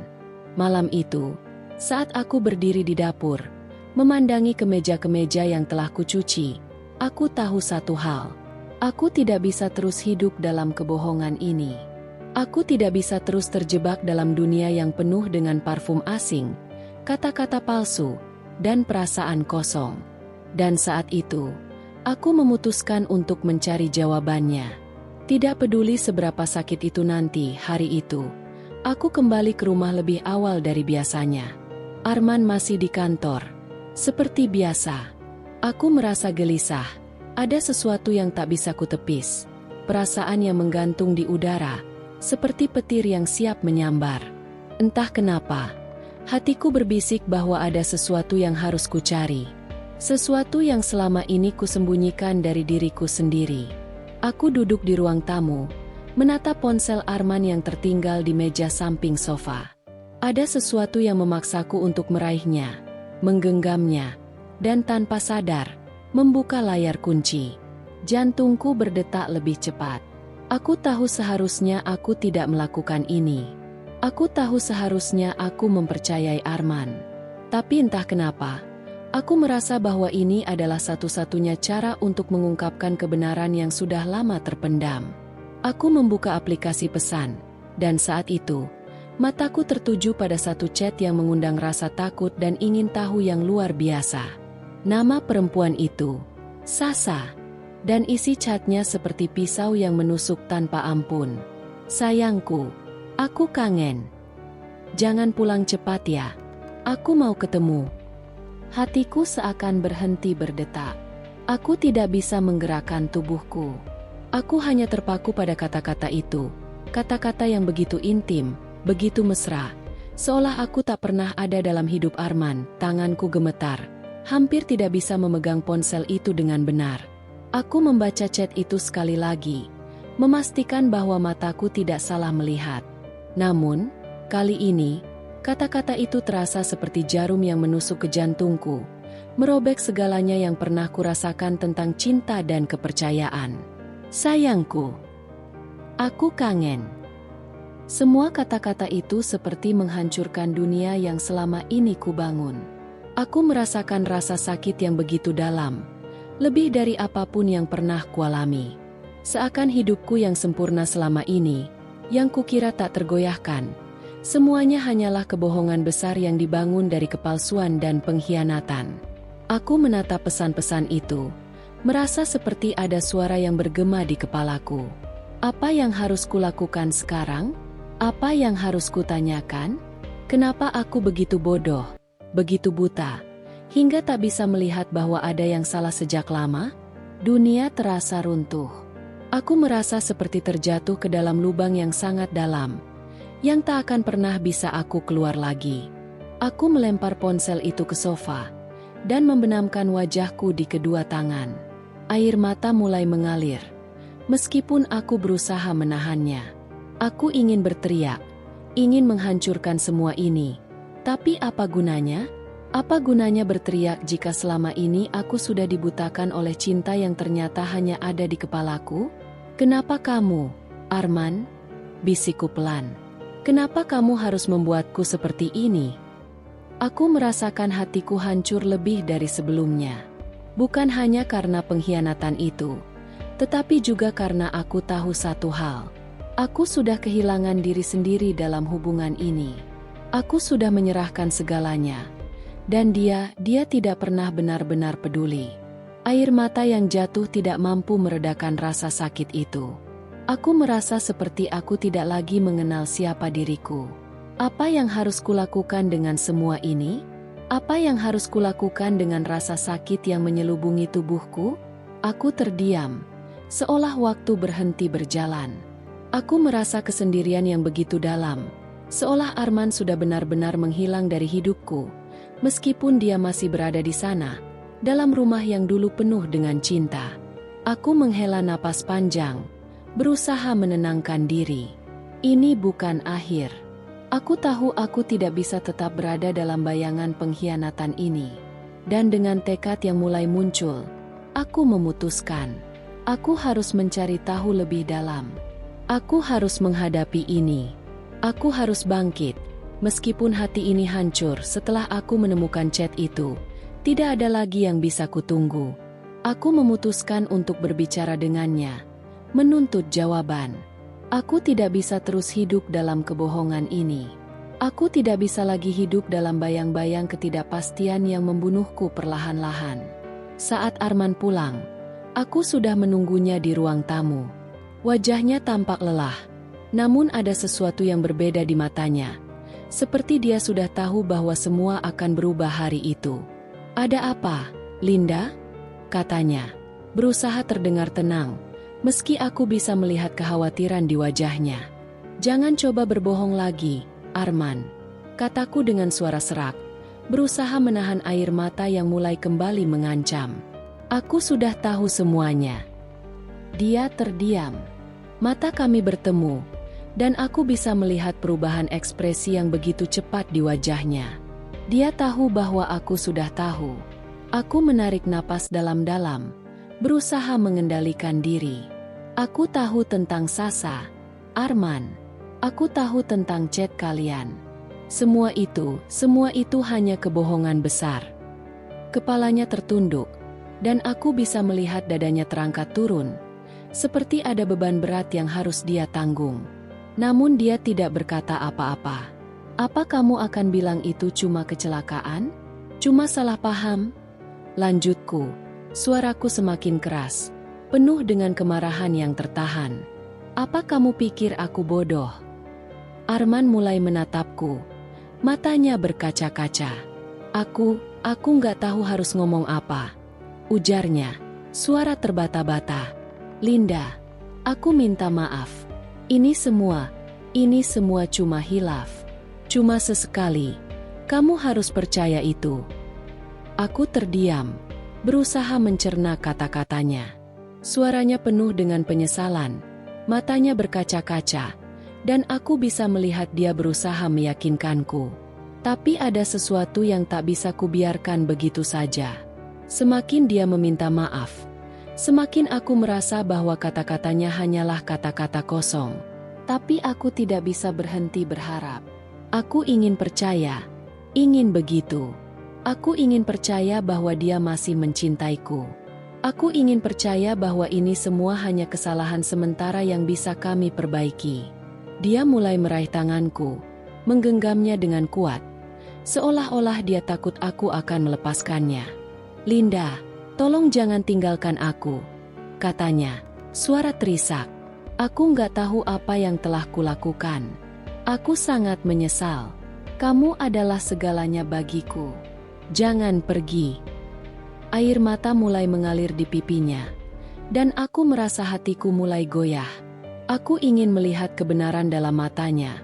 Malam itu, saat aku berdiri di dapur, memandangi kemeja-kemeja yang telah kucuci, aku tahu satu hal. Aku tidak bisa terus hidup dalam kebohongan ini. Aku tidak bisa terus terjebak dalam dunia yang penuh dengan parfum asing, kata-kata palsu, dan perasaan kosong. Dan saat itu, aku memutuskan untuk mencari jawabannya. Tidak peduli seberapa sakit itu nanti hari itu, aku kembali ke rumah lebih awal dari biasanya. Arman masih di kantor. Seperti biasa, aku merasa gelisah. Ada sesuatu yang tak bisa kutepis. Perasaan yang menggantung di udara, seperti petir yang siap menyambar. Entah kenapa, hatiku berbisik bahwa ada sesuatu yang harus kucari. Sesuatu yang selama ini kusembunyikan dari diriku sendiri. Aku duduk di ruang tamu, menatap ponsel Arman yang tertinggal di meja samping sofa. Ada sesuatu yang memaksaku untuk meraihnya, menggenggamnya, dan tanpa sadar, membuka layar kunci. Jantungku berdetak lebih cepat. Aku tahu seharusnya aku tidak melakukan ini. Aku tahu seharusnya aku mempercayai Arman. Tapi entah kenapa, aku merasa bahwa ini adalah satu-satunya cara untuk mengungkapkan kebenaran yang sudah lama terpendam. Aku membuka aplikasi pesan, dan saat itu, mataku tertuju pada satu chat yang mengundang rasa takut dan ingin tahu yang luar biasa. Nama perempuan itu, Sasa. Dan isi chatnya seperti pisau yang menusuk tanpa ampun. Sayangku, aku kangen. Jangan pulang cepat ya. Aku mau ketemu. Hatiku seakan berhenti berdetak. Aku tidak bisa menggerakkan tubuhku. Aku hanya terpaku pada kata-kata itu. Kata-kata yang begitu intim, begitu mesra. Seolah aku tak pernah ada dalam hidup Arman. Tanganku gemetar. Hampir tidak bisa memegang ponsel itu dengan benar. Aku membaca chat itu sekali lagi, memastikan bahwa mataku tidak salah melihat. Namun, kali ini, kata-kata itu terasa seperti jarum yang menusuk ke jantungku, merobek segalanya yang pernah kurasakan tentang cinta dan kepercayaan. Sayangku, aku kangen. Semua kata-kata itu seperti menghancurkan dunia yang selama ini kubangun. Aku merasakan rasa sakit yang begitu dalam, lebih dari apapun yang pernah kualami. Seakan hidupku yang sempurna selama ini, yang kukira tak tergoyahkan, semuanya hanyalah kebohongan besar yang dibangun dari kepalsuan dan pengkhianatan. Aku menatap pesan-pesan itu, merasa seperti ada suara yang bergema di kepalaku. Apa yang harus kulakukan sekarang? Apa yang harus kutanyakan? Kenapa aku begitu bodoh, begitu buta, hingga tak bisa melihat bahwa ada yang salah sejak lama? Dunia terasa runtuh. Aku merasa seperti terjatuh ke dalam lubang yang sangat dalam, yang tak akan pernah bisa aku keluar lagi. Aku melempar ponsel itu ke sofa, dan membenamkan wajahku di kedua tangan. Air mata mulai mengalir. Meskipun aku berusaha menahannya. Aku ingin berteriak, ingin menghancurkan semua ini. Tapi apa gunanya? Apa gunanya berteriak jika selama ini aku sudah dibutakan oleh cinta yang ternyata hanya ada di kepalaku? Kenapa kamu, Arman? Bisikku pelan. Kenapa kamu harus membuatku seperti ini? Aku merasakan hatiku hancur lebih dari sebelumnya. Bukan hanya karena pengkhianatan itu, tetapi juga karena aku tahu satu hal. Aku sudah kehilangan diri sendiri dalam hubungan ini. Aku sudah menyerahkan segalanya. Dan dia tidak pernah benar-benar peduli. Air mata yang jatuh tidak mampu meredakan rasa sakit itu. Aku merasa seperti aku tidak lagi mengenal siapa diriku. Apa yang harus kulakukan dengan semua ini? Apa yang harus kulakukan dengan rasa sakit yang menyelubungi tubuhku? Aku terdiam, seolah waktu berhenti berjalan. Aku merasa kesendirian yang begitu dalam, seolah Arman sudah benar-benar menghilang dari hidupku. Meskipun dia masih berada di sana, dalam rumah yang dulu penuh dengan cinta. Aku menghela napas panjang, berusaha menenangkan diri. Ini bukan akhir. Aku tahu aku tidak bisa tetap berada dalam bayangan pengkhianatan ini. Dan dengan tekad yang mulai muncul, aku memutuskan. Aku harus mencari tahu lebih dalam. Aku harus menghadapi ini. Aku harus bangkit. Meskipun hati ini hancur setelah aku menemukan chat itu, tidak ada lagi yang bisa kutunggu. Aku memutuskan untuk berbicara dengannya, menuntut jawaban. Aku tidak bisa terus hidup dalam kebohongan ini. Aku tidak bisa lagi hidup dalam bayang-bayang ketidakpastian yang membunuhku perlahan-lahan. Saat Arman pulang, aku sudah menunggunya di ruang tamu. Wajahnya tampak lelah, namun ada sesuatu yang berbeda di matanya. Seperti dia sudah tahu bahwa semua akan berubah hari itu. "Ada apa, Linda?" katanya. Berusaha terdengar tenang, meski aku bisa melihat kekhawatiran di wajahnya. "Jangan coba berbohong lagi, Arman," kataku dengan suara serak, berusaha menahan air mata yang mulai kembali mengancam. "Aku sudah tahu semuanya." Dia terdiam. Mata kami bertemu, dan aku bisa melihat perubahan ekspresi yang begitu cepat di wajahnya. Dia tahu bahwa aku sudah tahu. Aku menarik napas dalam-dalam, berusaha mengendalikan diri. Aku tahu tentang Sasa, Arman. Aku tahu tentang chat kalian. Semua itu hanya kebohongan besar. Kepalanya tertunduk, dan aku bisa melihat dadanya terangkat turun, seperti ada beban berat yang harus dia tanggung. Namun dia tidak berkata apa-apa. "Apa kamu akan bilang itu cuma kecelakaan? Cuma salah paham?" Lanjutku. Suaraku semakin keras, penuh dengan kemarahan yang tertahan. "Apa kamu pikir aku bodoh?" Arman mulai menatapku. Matanya berkaca-kaca. Aku nggak tahu harus ngomong apa," ujarnya, suara terbata-bata. "Linda, aku minta maaf. Ini semua cuma hilaf. Cuma sesekali. Kamu harus percaya itu." Aku terdiam, berusaha mencerna kata-katanya. Suaranya penuh dengan penyesalan, matanya berkaca-kaca, dan aku bisa melihat dia berusaha meyakinkanku. Tapi ada sesuatu yang tak bisa kubiarkan begitu saja. Semakin dia meminta maaf, semakin aku merasa bahwa kata-katanya hanyalah kata-kata kosong. Tapi aku tidak bisa berhenti berharap. Aku ingin percaya, ingin begitu. Aku ingin percaya bahwa dia masih mencintaiku. Aku ingin percaya bahwa ini semua hanya kesalahan sementara yang bisa kami perbaiki. Dia mulai meraih tanganku, menggenggamnya dengan kuat, seolah-olah dia takut aku akan melepaskannya. "Linda, tolong jangan tinggalkan aku," katanya, suara terisak. "Aku nggak tahu apa yang telah kulakukan. Aku sangat menyesal. Kamu adalah segalanya bagiku. Jangan pergi." Air mata mulai mengalir di pipinya, dan aku merasa hatiku mulai goyah. Aku ingin melihat kebenaran dalam matanya,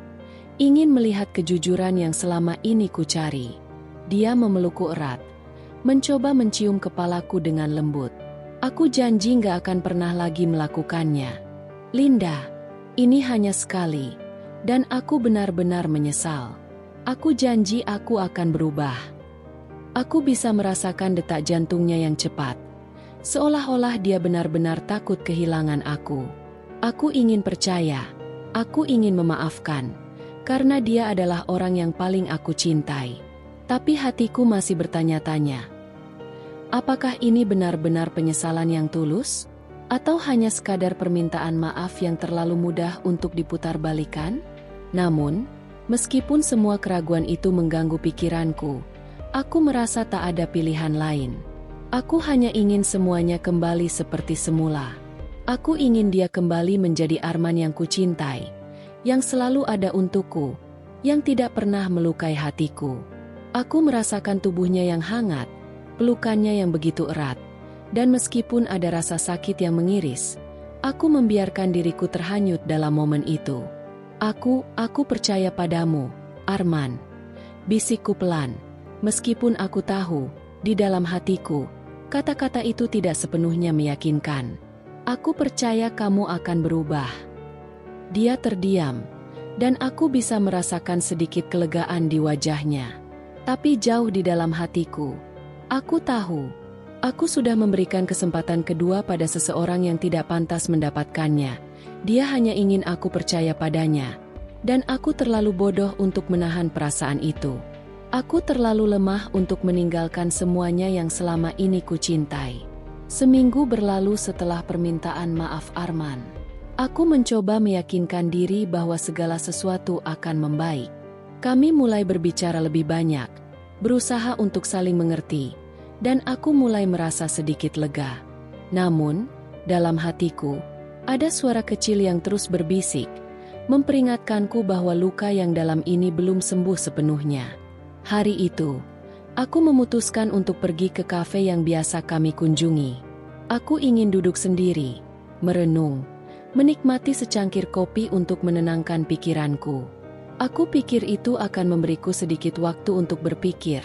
ingin melihat kejujuran yang selama ini ku cari. Dia memelukku erat, mencoba mencium kepalaku dengan lembut. Aku janji nggak akan pernah lagi melakukannya. "Linda, ini hanya sekali, dan aku benar-benar menyesal. Aku janji aku akan berubah." Aku bisa merasakan detak jantungnya yang cepat, seolah-olah dia benar-benar takut kehilangan aku. Aku ingin percaya, aku ingin memaafkan, karena dia adalah orang yang paling aku cintai. Tapi hatiku masih bertanya-tanya, apakah ini benar-benar penyesalan yang tulus? Atau hanya sekadar permintaan maaf yang terlalu mudah untuk diputarbalikkan? Namun, meskipun semua keraguan itu mengganggu pikiranku, aku merasa tak ada pilihan lain. Aku hanya ingin semuanya kembali seperti semula. Aku ingin dia kembali menjadi Arman yang kucintai, yang selalu ada untukku, yang tidak pernah melukai hatiku. Aku merasakan tubuhnya yang hangat, pelukannya yang begitu erat, dan meskipun ada rasa sakit yang mengiris, aku membiarkan diriku terhanyut dalam momen itu. Aku percaya padamu, Arman," bisikku pelan. Meskipun aku tahu, di dalam hatiku, kata-kata itu tidak sepenuhnya meyakinkan. "Aku percaya kamu akan berubah." Dia terdiam, dan aku bisa merasakan sedikit kelegaan di wajahnya. Tapi jauh di dalam hatiku, aku tahu, aku sudah memberikan kesempatan kedua pada seseorang yang tidak pantas mendapatkannya. Dia hanya ingin aku percaya padanya, dan aku terlalu bodoh untuk menahan perasaan itu. Aku terlalu lemah untuk meninggalkan semuanya yang selama ini kucintai. Seminggu berlalu setelah permintaan maaf Arman. Aku mencoba meyakinkan diri bahwa segala sesuatu akan membaik. Kami mulai berbicara lebih banyak, berusaha untuk saling mengerti, dan aku mulai merasa sedikit lega. Namun, dalam hatiku, ada suara kecil yang terus berbisik, memperingatkanku bahwa luka yang dalam ini belum sembuh sepenuhnya. Hari itu, aku memutuskan untuk pergi ke kafe yang biasa kami kunjungi. Aku ingin duduk sendiri, merenung, menikmati secangkir kopi untuk menenangkan pikiranku. Aku pikir itu akan memberiku sedikit waktu untuk berpikir,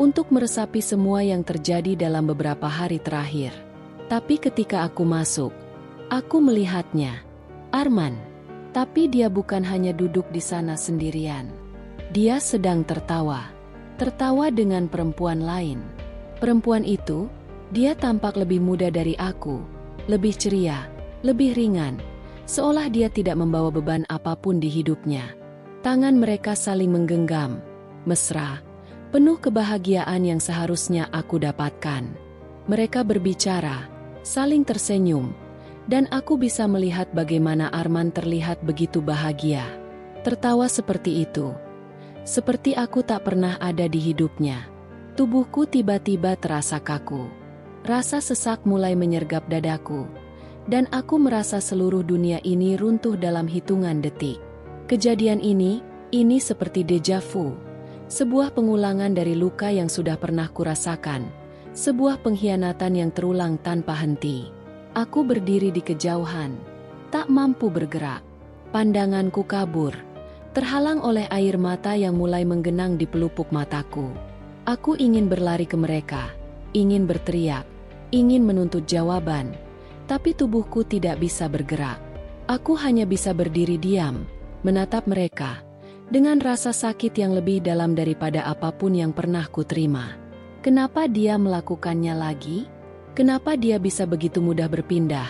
untuk meresapi semua yang terjadi dalam beberapa hari terakhir. Tapi ketika aku masuk, aku melihatnya, Arman. Tapi dia bukan hanya duduk di sana sendirian. Dia sedang tertawa. Tertawa dengan perempuan lain. Perempuan itu, dia tampak lebih muda dari aku, lebih ceria, lebih ringan, seolah dia tidak membawa beban apapun di hidupnya. Tangan mereka saling menggenggam, mesra, penuh kebahagiaan yang seharusnya aku dapatkan. Mereka berbicara, saling tersenyum, dan aku bisa melihat bagaimana Arman terlihat begitu bahagia. Tertawa seperti itu. Seperti aku tak pernah ada di hidupnya. Tubuhku tiba-tiba terasa kaku. Rasa sesak mulai menyergap dadaku. Dan aku merasa seluruh dunia ini runtuh dalam hitungan detik. Kejadian ini seperti deja vu. Sebuah pengulangan dari luka yang sudah pernah kurasakan. Sebuah pengkhianatan yang terulang tanpa henti. Aku berdiri di kejauhan, tak mampu bergerak. Pandanganku kabur, terhalang oleh air mata yang mulai menggenang di pelupuk mataku. Aku ingin berlari ke mereka, ingin berteriak, ingin menuntut jawaban, tapi tubuhku tidak bisa bergerak. Aku hanya bisa berdiri diam, menatap mereka, dengan rasa sakit yang lebih dalam daripada apapun yang pernah kuterima. Kenapa dia melakukannya lagi? Kenapa dia bisa begitu mudah berpindah,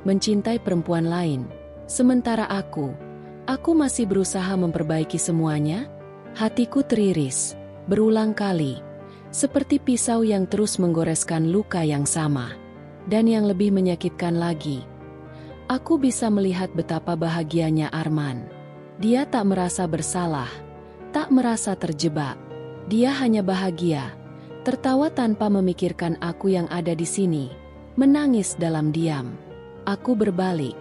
mencintai perempuan lain, sementara aku masih berusaha memperbaiki semuanya? Hatiku teriris, berulang kali, seperti pisau yang terus menggoreskan luka yang sama. Dan yang lebih menyakitkan lagi, aku bisa melihat betapa bahagianya Arman. Dia tak merasa bersalah, tak merasa terjebak. Dia hanya bahagia, tertawa tanpa memikirkan aku yang ada di sini, menangis dalam diam. Aku berbalik,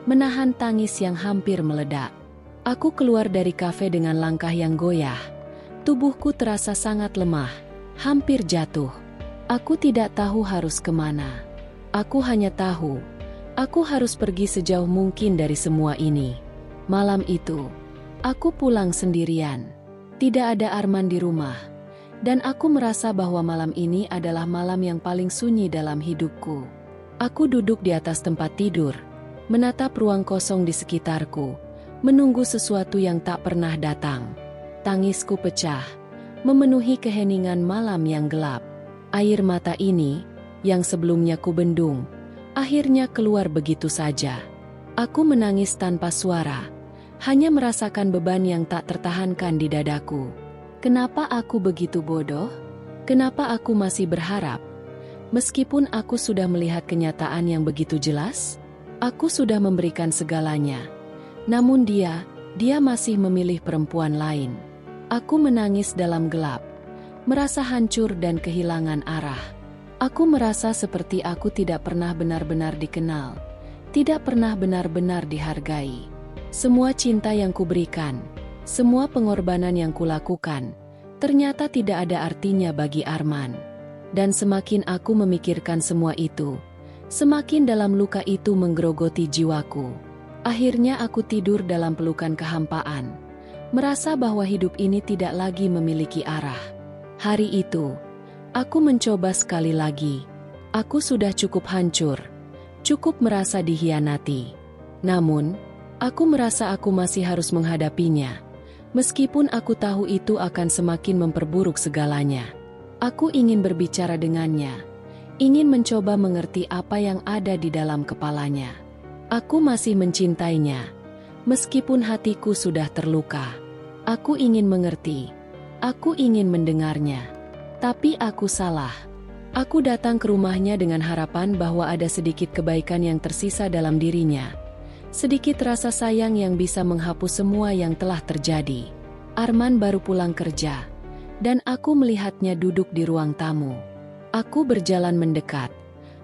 menahan tangis yang hampir meledak. Aku keluar dari kafe dengan langkah yang goyah. Tubuhku terasa sangat lemah, hampir jatuh. Aku tidak tahu harus kemana. Aku hanya tahu, aku harus pergi sejauh mungkin dari semua ini. Malam itu, aku pulang sendirian. Tidak ada Arman di rumah. Dan aku merasa bahwa malam ini adalah malam yang paling sunyi dalam hidupku. Aku duduk di atas tempat tidur, menatap ruang kosong di sekitarku, menunggu sesuatu yang tak pernah datang. Tangisku pecah, memenuhi keheningan malam yang gelap. Air mata ini, yang sebelumnya kubendung, akhirnya keluar begitu saja. Aku menangis tanpa suara, hanya merasakan beban yang tak tertahankan di dadaku. Kenapa aku begitu bodoh? Kenapa aku masih berharap? Meskipun aku sudah melihat kenyataan yang begitu jelas, aku sudah memberikan segalanya. Namun dia masih memilih perempuan lain. Aku menangis dalam gelap, merasa hancur dan kehilangan arah. Aku merasa seperti aku tidak pernah benar-benar dikenal, tidak pernah benar-benar dihargai. Semua cinta yang kuberikan, semua pengorbanan yang kulakukan, ternyata tidak ada artinya bagi Arman. Dan semakin aku memikirkan semua itu, semakin dalam luka itu menggerogoti jiwaku. Akhirnya aku tidur dalam pelukan kehampaan, merasa bahwa hidup ini tidak lagi memiliki arah. Hari itu, aku mencoba sekali lagi. Aku sudah cukup hancur, cukup merasa dikhianati. Namun, aku merasa aku masih harus menghadapinya. Meskipun aku tahu itu akan semakin memperburuk segalanya. Aku ingin berbicara dengannya, ingin mencoba mengerti apa yang ada di dalam kepalanya. Aku masih mencintainya, meskipun hatiku sudah terluka. Aku ingin mengerti, aku ingin mendengarnya. Tapi aku salah. Aku datang ke rumahnya dengan harapan bahwa ada sedikit kebaikan yang tersisa dalam dirinya. Sedikit rasa sayang yang bisa menghapus semua yang telah terjadi. Arman baru pulang kerja, dan aku melihatnya duduk di ruang tamu. Aku berjalan mendekat,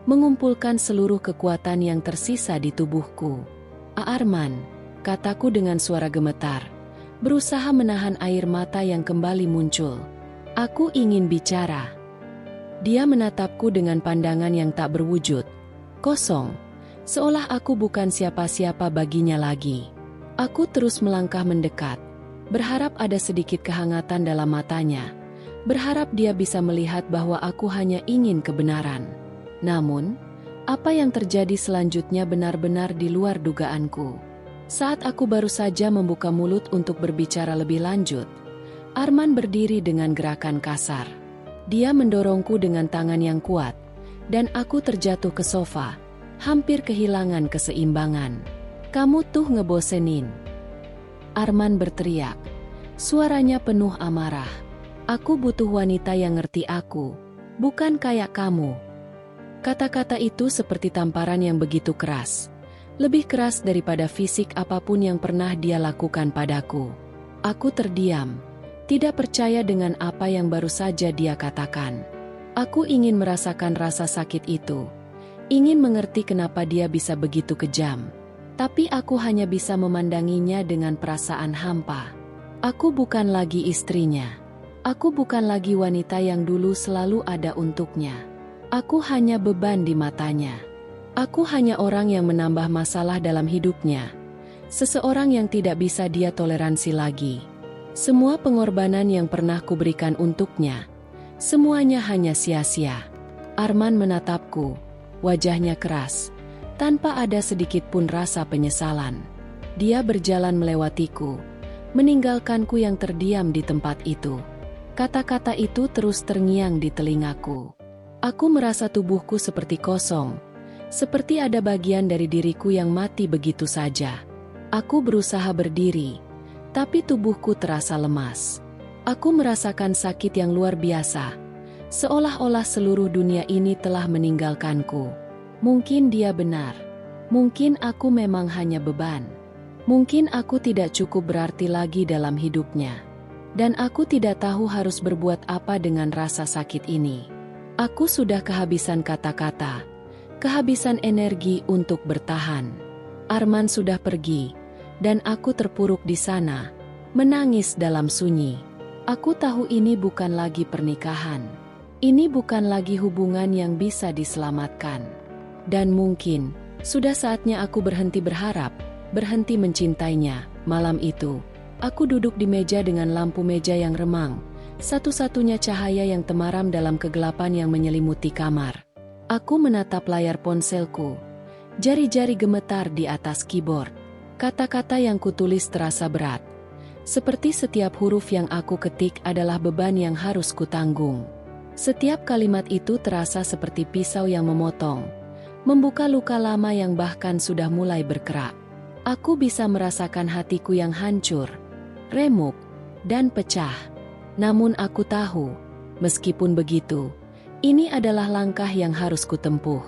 mengumpulkan seluruh kekuatan yang tersisa di tubuhku. Arman, kataku dengan suara gemetar, berusaha menahan air mata yang kembali muncul. Aku ingin bicara. Dia menatapku dengan pandangan yang tak berwujud, kosong, seolah aku bukan siapa-siapa baginya lagi. Aku terus melangkah mendekat, berharap ada sedikit kehangatan dalam matanya, berharap dia bisa melihat bahwa aku hanya ingin kebenaran. Namun, apa yang terjadi selanjutnya benar-benar di luar dugaanku. Saat aku baru saja membuka mulut untuk berbicara lebih lanjut, Arman berdiri dengan gerakan kasar. Dia mendorongku dengan tangan yang kuat, dan aku terjatuh ke sofa, hampir kehilangan keseimbangan. "Kamu tuh ngebosenin," Arman berteriak. Suaranya penuh amarah. "Aku butuh wanita yang ngerti aku, bukan kayak kamu." Kata-kata itu seperti tamparan yang begitu keras. Lebih keras daripada fisik apapun yang pernah dia lakukan padaku. Aku terdiam, tidak percaya dengan apa yang baru saja dia katakan. Aku ingin merasakan rasa sakit itu, ingin mengerti kenapa dia bisa begitu kejam. Tapi aku hanya bisa memandanginya dengan perasaan hampa. Aku bukan lagi istrinya. Aku bukan lagi wanita yang dulu selalu ada untuknya. Aku hanya beban di matanya. Aku hanya orang yang menambah masalah dalam hidupnya. Seseorang yang tidak bisa dia toleransi lagi. Semua pengorbanan yang pernah kuberikan untuknya, semuanya hanya sia-sia. Arman menatapku, wajahnya keras, tanpa ada sedikit pun rasa penyesalan. Dia berjalan melewatiku, meninggalkanku yang terdiam di tempat itu. Kata-kata itu terus terngiang di telingaku. Aku merasa tubuhku seperti kosong, seperti ada bagian dari diriku yang mati begitu saja. Aku berusaha berdiri, tapi tubuhku terasa lemas. Aku merasakan sakit yang luar biasa, seolah-olah seluruh dunia ini telah meninggalkanku. Mungkin dia benar. Mungkin aku memang hanya beban. Mungkin aku tidak cukup berarti lagi dalam hidupnya. Dan aku tidak tahu harus berbuat apa dengan rasa sakit ini. Aku sudah kehabisan kata-kata, kehabisan energi untuk bertahan. Arman sudah pergi, dan aku terpuruk di sana, menangis dalam sunyi. Aku tahu ini bukan lagi pernikahan. Ini bukan lagi hubungan yang bisa diselamatkan. Dan mungkin, sudah saatnya aku berhenti berharap, berhenti mencintainya. Malam itu, aku duduk di meja dengan lampu meja yang remang, satu-satunya cahaya yang temaram dalam kegelapan yang menyelimuti kamar. Aku menatap layar ponselku, jari-jari gemetar di atas keyboard. Kata-kata yang kutulis terasa berat. Seperti setiap huruf yang aku ketik adalah beban yang harus kutanggung. Setiap kalimat itu terasa seperti pisau yang memotong, membuka luka lama yang bahkan sudah mulai berkerak. Aku bisa merasakan hatiku yang hancur, remuk, dan pecah. Namun aku tahu, meskipun begitu, ini adalah langkah yang harus kutempuh.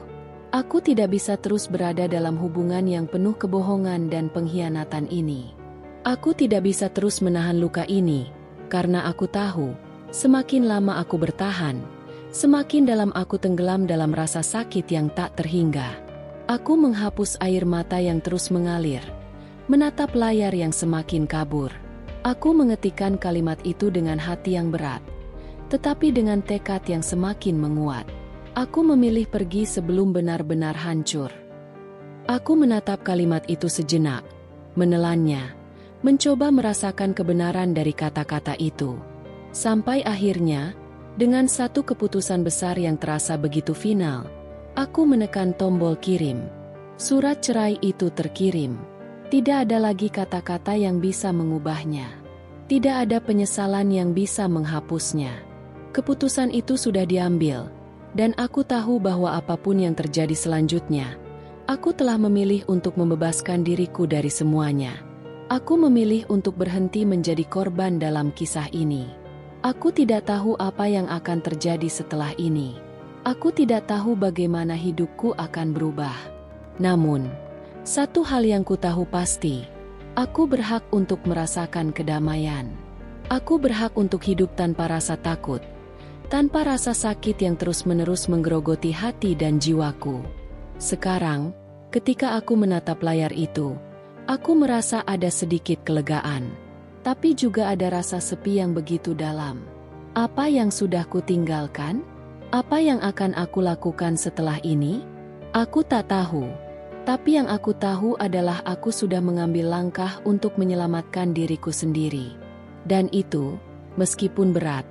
Aku tidak bisa terus berada dalam hubungan yang penuh kebohongan dan pengkhianatan ini. Aku tidak bisa terus menahan luka ini, karena aku tahu, semakin lama aku bertahan, semakin dalam aku tenggelam dalam rasa sakit yang tak terhingga. Aku menghapus air mata yang terus mengalir, menatap layar yang semakin kabur. Aku mengetikkan kalimat itu dengan hati yang berat, tetapi dengan tekad yang semakin menguat. Aku memilih pergi sebelum benar-benar hancur. Aku menatap kalimat itu sejenak, menelannya, mencoba merasakan kebenaran dari kata-kata itu. Sampai akhirnya, dengan satu keputusan besar yang terasa begitu final, aku menekan tombol kirim. Surat cerai itu terkirim. Tidak ada lagi kata-kata yang bisa mengubahnya. Tidak ada penyesalan yang bisa menghapusnya. Keputusan itu sudah diambil. Dan aku tahu bahwa apapun yang terjadi selanjutnya, aku telah memilih untuk membebaskan diriku dari semuanya. Aku memilih untuk berhenti menjadi korban dalam kisah ini. Aku tidak tahu apa yang akan terjadi setelah ini. Aku tidak tahu bagaimana hidupku akan berubah. Namun, satu hal yang ku tahu pasti, aku berhak untuk merasakan kedamaian. Aku berhak untuk hidup tanpa rasa takut, tanpa rasa sakit yang terus-menerus menggerogoti hati dan jiwaku. Sekarang, ketika aku menatap layar itu, aku merasa ada sedikit kelegaan. Tapi juga ada rasa sepi yang begitu dalam. Apa yang sudah kutinggalkan? Apa yang akan aku lakukan setelah ini? Aku tak tahu. Tapi yang aku tahu adalah aku sudah mengambil langkah untuk menyelamatkan diriku sendiri. Dan itu, meskipun berat,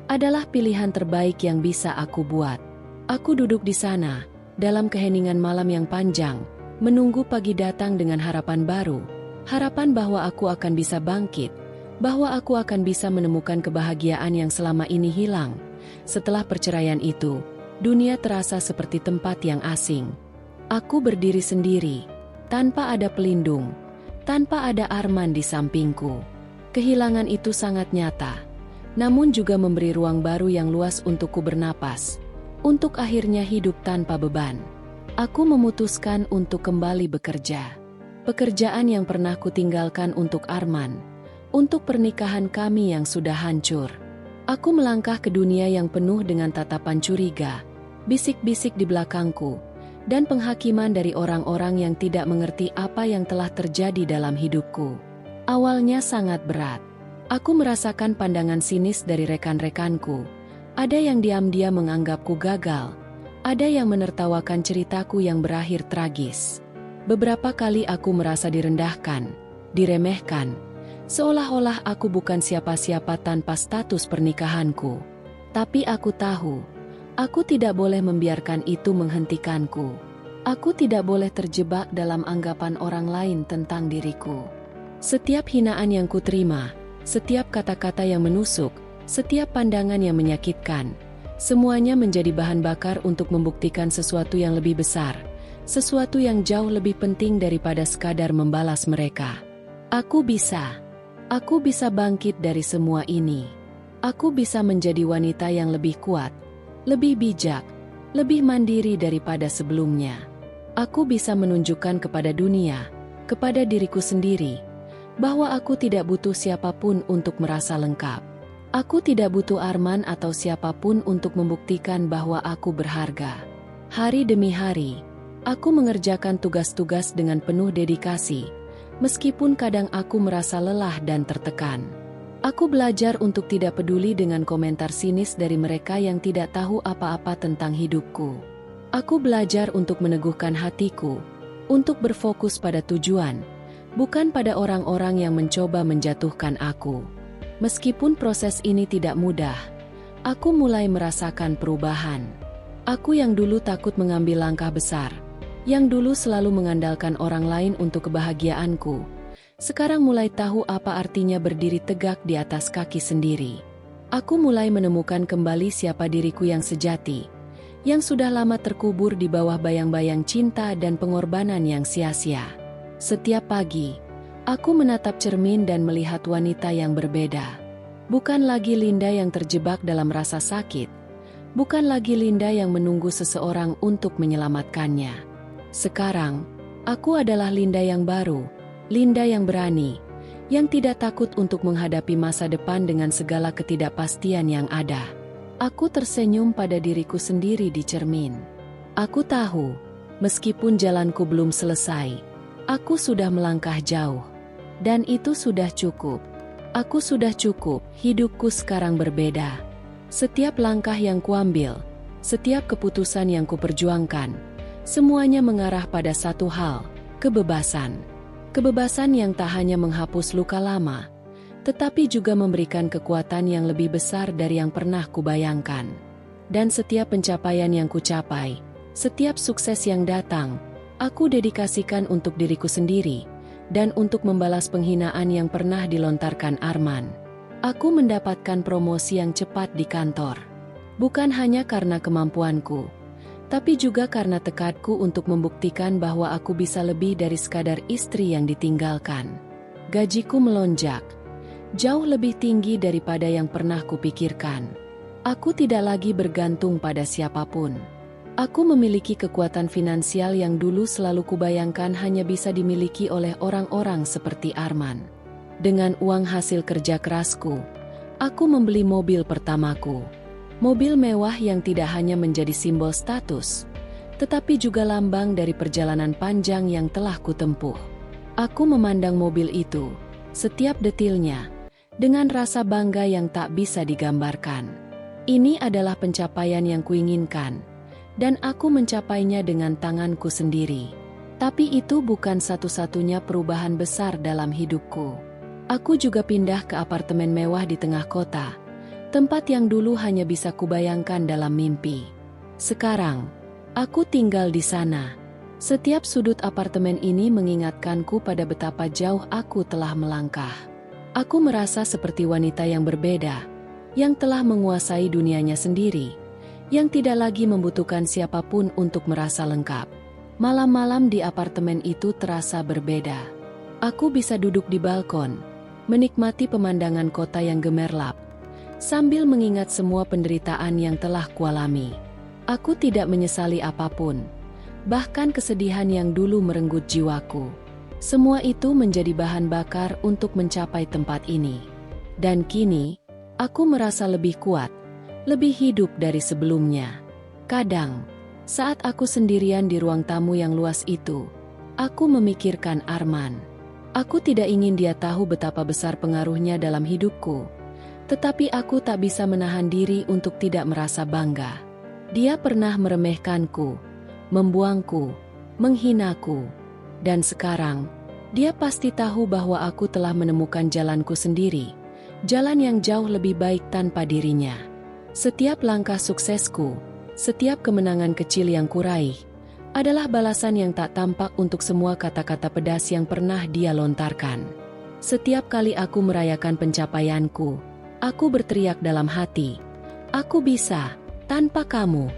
adalah pilihan terbaik yang bisa aku buat. Aku duduk di sana, dalam keheningan malam yang panjang, menunggu pagi datang dengan harapan baru. Harapan bahwa aku akan bisa bangkit, bahwa aku akan bisa menemukan kebahagiaan yang selama ini hilang. Setelah perceraian itu, dunia terasa seperti tempat yang asing. Aku berdiri sendiri, tanpa ada pelindung, tanpa ada Arman di sampingku. Kehilangan itu sangat nyata, namun juga memberi ruang baru yang luas untukku bernapas, untuk akhirnya hidup tanpa beban. Aku memutuskan untuk kembali bekerja. Pekerjaan yang pernah kutinggalkan untuk Arman, untuk pernikahan kami yang sudah hancur. Aku melangkah ke dunia yang penuh dengan tatapan curiga, bisik-bisik di belakangku, dan penghakiman dari orang-orang yang tidak mengerti apa yang telah terjadi dalam hidupku. Awalnya sangat berat. Aku merasakan pandangan sinis dari rekan-rekanku. Ada yang diam-diam menganggapku gagal. Ada yang menertawakan ceritaku yang berakhir tragis. Beberapa kali aku merasa direndahkan, diremehkan, seolah-olah aku bukan siapa-siapa tanpa status pernikahanku. Tapi aku tahu, aku tidak boleh membiarkan itu menghentikanku. Aku tidak boleh terjebak dalam anggapan orang lain tentang diriku. Setiap hinaan yang kuterima, setiap kata-kata yang menusuk, setiap pandangan yang menyakitkan, semuanya menjadi bahan bakar untuk membuktikan sesuatu yang lebih besar, sesuatu yang jauh lebih penting daripada sekadar membalas mereka. Aku bisa bangkit dari semua ini. Aku bisa menjadi wanita yang lebih kuat, lebih bijak, lebih mandiri daripada sebelumnya. Aku bisa menunjukkan kepada dunia, kepada diriku sendiri, bahwa aku tidak butuh siapapun untuk merasa lengkap. Aku tidak butuh Arman atau siapapun untuk membuktikan bahwa aku berharga. Hari demi hari, aku mengerjakan tugas-tugas dengan penuh dedikasi, meskipun kadang aku merasa lelah dan tertekan. Aku belajar untuk tidak peduli dengan komentar sinis dari mereka yang tidak tahu apa-apa tentang hidupku. Aku belajar untuk meneguhkan hatiku, untuk berfokus pada tujuan, bukan pada orang-orang yang mencoba menjatuhkan aku. Meskipun proses ini tidak mudah, aku mulai merasakan perubahan. Aku yang dulu takut mengambil langkah besar, yang dulu selalu mengandalkan orang lain untuk kebahagiaanku, sekarang mulai tahu apa artinya berdiri tegak di atas kaki sendiri. Aku mulai menemukan kembali siapa diriku yang sejati, yang sudah lama terkubur di bawah bayang-bayang cinta dan pengorbanan yang sia-sia. Setiap pagi, aku menatap cermin dan melihat wanita yang berbeda. Bukan lagi Linda yang terjebak dalam rasa sakit, bukan lagi Linda yang menunggu seseorang untuk menyelamatkannya. Sekarang, aku adalah Linda yang baru, Linda yang berani, yang tidak takut untuk menghadapi masa depan dengan segala ketidakpastian yang ada. Aku tersenyum pada diriku sendiri di cermin. Aku tahu, meskipun jalanku belum selesai, aku sudah melangkah jauh. Dan itu sudah cukup. Aku sudah cukup, hidupku sekarang berbeda. Setiap langkah yang kuambil, setiap keputusan yang kuperjuangkan, semuanya mengarah pada satu hal, kebebasan. Kebebasan yang tak hanya menghapus luka lama, tetapi juga memberikan kekuatan yang lebih besar dari yang pernah kubayangkan. Dan setiap pencapaian yang kucapai, setiap sukses yang datang, aku dedikasikan untuk diriku sendiri, dan untuk membalas penghinaan yang pernah dilontarkan Arman. Aku mendapatkan promosi yang cepat di kantor. Bukan hanya karena kemampuanku, tapi juga karena tekadku untuk membuktikan bahwa aku bisa lebih dari sekadar istri yang ditinggalkan. Gajiku melonjak, jauh lebih tinggi daripada yang pernah kupikirkan. Aku tidak lagi bergantung pada siapapun. Aku memiliki kekuatan finansial yang dulu selalu kubayangkan hanya bisa dimiliki oleh orang-orang seperti Arman. Dengan uang hasil kerja kerasku, Aku membeli mobil pertamaku. Mobil mewah yang tidak hanya menjadi simbol status, tetapi juga lambang dari perjalanan panjang yang telah kutempuh. Aku memandang mobil itu, setiap detilnya, dengan rasa bangga yang tak bisa digambarkan. Ini adalah pencapaian yang kuinginkan, dan aku mencapainya dengan tanganku sendiri. Tapi itu bukan satu-satunya perubahan besar dalam hidupku. Aku juga pindah ke apartemen mewah di tengah kota, tempat yang dulu hanya bisa kubayangkan dalam mimpi. Sekarang, aku tinggal di sana. Setiap sudut apartemen ini mengingatkanku pada betapa jauh aku telah melangkah. Aku merasa seperti wanita yang berbeda, yang telah menguasai dunianya sendiri, yang tidak lagi membutuhkan siapapun untuk merasa lengkap. Malam-malam di apartemen itu terasa berbeda. Aku bisa duduk di balkon, menikmati pemandangan kota yang gemerlap, sambil mengingat semua penderitaan yang telah kualami. Aku tidak menyesali apapun, bahkan kesedihan yang dulu merenggut jiwaku. Semua itu menjadi bahan bakar untuk mencapai tempat ini. Dan kini, aku merasa lebih kuat, lebih hidup dari sebelumnya. Kadang, saat aku sendirian di ruang tamu yang luas itu, aku memikirkan Arman. Aku tidak ingin dia tahu betapa besar pengaruhnya dalam hidupku, tetapi aku tak bisa menahan diri untuk tidak merasa bangga. Dia pernah meremehkanku, membuangku, menghinaku, dan sekarang, dia pasti tahu bahwa aku telah menemukan jalanku sendiri, jalan yang jauh lebih baik tanpa dirinya. Setiap langkah suksesku, setiap kemenangan kecil yang kuraih, adalah balasan yang tak tampak untuk semua kata-kata pedas yang pernah dia lontarkan. Setiap kali aku merayakan pencapaianku, aku berteriak dalam hati, "Aku bisa, tanpa kamu."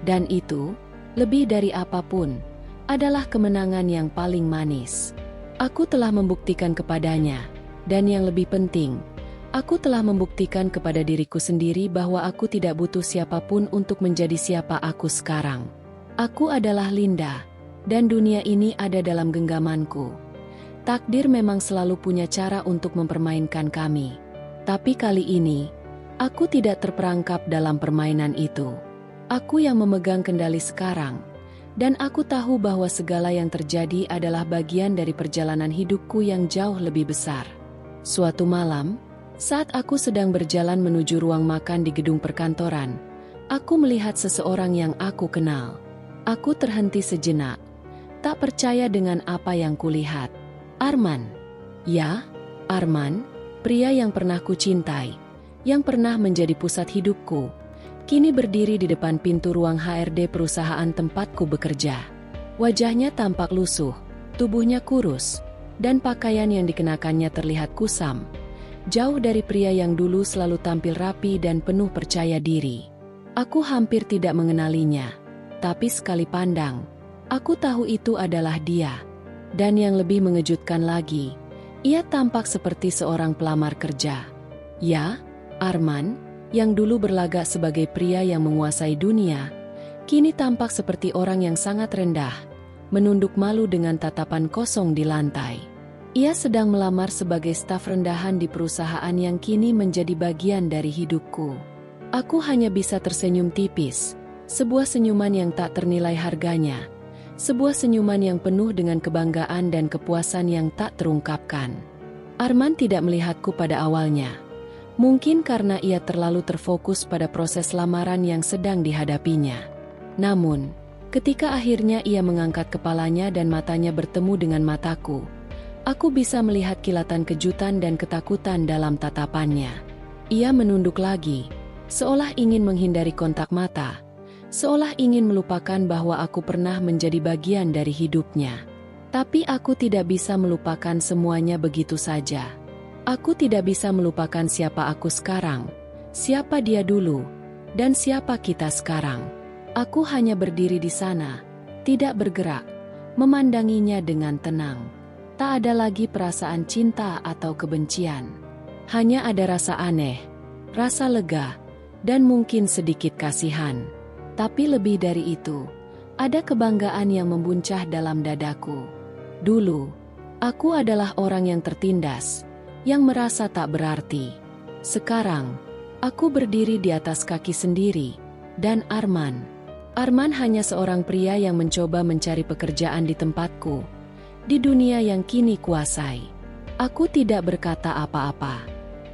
Dan itu, lebih dari apapun, adalah kemenangan yang paling manis. Aku telah membuktikan kepadanya, dan yang lebih penting, aku telah membuktikan kepada diriku sendiri bahwa aku tidak butuh siapapun untuk menjadi siapa aku sekarang. Aku adalah Linda, dan dunia ini ada dalam genggamanku. Takdir memang selalu punya cara untuk mempermainkan kami. Tapi kali ini, aku tidak terperangkap dalam permainan itu. Aku yang memegang kendali sekarang, dan aku tahu bahwa segala yang terjadi adalah bagian dari perjalanan hidupku yang jauh lebih besar. Suatu malam, saat aku sedang berjalan menuju ruang makan di gedung perkantoran, aku melihat seseorang yang aku kenal. Aku terhenti sejenak, tak percaya dengan apa yang kulihat. Arman. Ya, Arman, pria yang pernah kucintai, yang pernah menjadi pusat hidupku, kini berdiri di depan pintu ruang HRD perusahaan tempatku bekerja. Wajahnya tampak lusuh, tubuhnya kurus, dan pakaian yang dikenakannya terlihat kusam, jauh dari pria yang dulu selalu tampil rapi dan penuh percaya diri. Aku hampir tidak mengenalinya. Tapi sekali pandang, aku tahu itu adalah dia. Dan yang lebih mengejutkan lagi, ia tampak seperti seorang pelamar kerja. Ya, Arman, yang dulu berlagak sebagai pria yang menguasai dunia, kini tampak seperti orang yang sangat rendah, menunduk malu dengan tatapan kosong di lantai. Ia sedang melamar sebagai staf rendahan di perusahaan yang kini menjadi bagian dari hidupku. Aku hanya bisa tersenyum tipis. Sebuah senyuman yang tak ternilai harganya. Sebuah senyuman yang penuh dengan kebanggaan dan kepuasan yang tak terungkapkan. Arman tidak melihatku pada awalnya. Mungkin karena ia terlalu terfokus pada proses lamaran yang sedang dihadapinya. Namun, ketika akhirnya ia mengangkat kepalanya dan matanya bertemu dengan mataku, aku bisa melihat kilatan kejutan dan ketakutan dalam tatapannya. Ia menunduk lagi, seolah ingin menghindari kontak mata. Seolah ingin melupakan bahwa aku pernah menjadi bagian dari hidupnya. Tapi aku tidak bisa melupakan semuanya begitu saja. Aku tidak bisa melupakan siapa aku sekarang, siapa dia dulu, dan siapa kita sekarang. Aku hanya berdiri di sana, tidak bergerak, memandanginya dengan tenang. Tak ada lagi perasaan cinta atau kebencian. Hanya ada rasa aneh, rasa lega, dan mungkin sedikit kasihan. Tapi lebih dari itu, ada kebanggaan yang membuncah dalam dadaku. Dulu, aku adalah orang yang tertindas, yang merasa tak berarti. Sekarang, aku berdiri di atas kaki sendiri, dan Arman hanya seorang pria yang mencoba mencari pekerjaan di tempatku, di dunia yang kini kuasai. Aku tidak berkata apa-apa.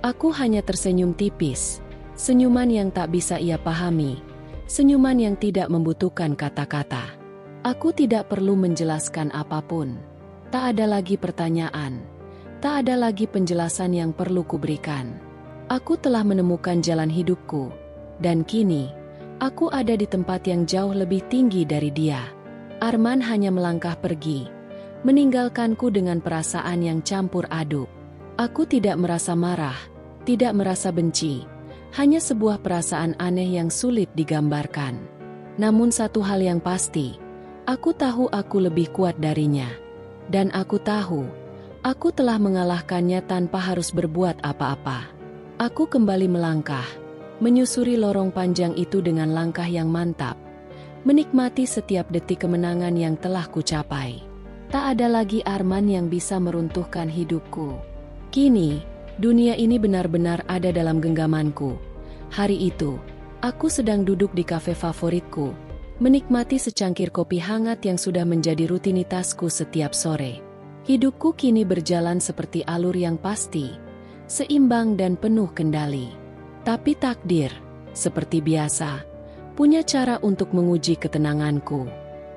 Aku hanya tersenyum tipis, senyuman yang tak bisa ia pahami, senyuman yang tidak membutuhkan kata-kata. Aku tidak perlu menjelaskan apapun. Tak ada lagi pertanyaan, tak ada lagi penjelasan yang perlu kuberikan. Aku telah menemukan jalan hidupku, dan kini, aku ada di tempat yang jauh lebih tinggi dari dia. Arman hanya melangkah pergi, meninggalkanku dengan perasaan yang campur aduk. Aku tidak merasa marah, tidak merasa benci, hanya sebuah perasaan aneh yang sulit digambarkan. Namun satu hal yang pasti, aku tahu aku lebih kuat darinya. Dan aku tahu, aku telah mengalahkannya tanpa harus berbuat apa-apa. Aku kembali melangkah, menyusuri lorong panjang itu dengan langkah yang mantap, menikmati setiap detik kemenangan yang telah kucapai. Tak ada lagi Arman yang bisa meruntuhkan hidupku. Kini, dunia ini benar-benar ada dalam genggamanku. Hari itu, aku sedang duduk di kafe favoritku, menikmati secangkir kopi hangat yang sudah menjadi rutinitasku setiap sore. Hidupku kini berjalan seperti alur yang pasti, seimbang dan penuh kendali. Tapi takdir, seperti biasa, punya cara untuk menguji ketenanganku.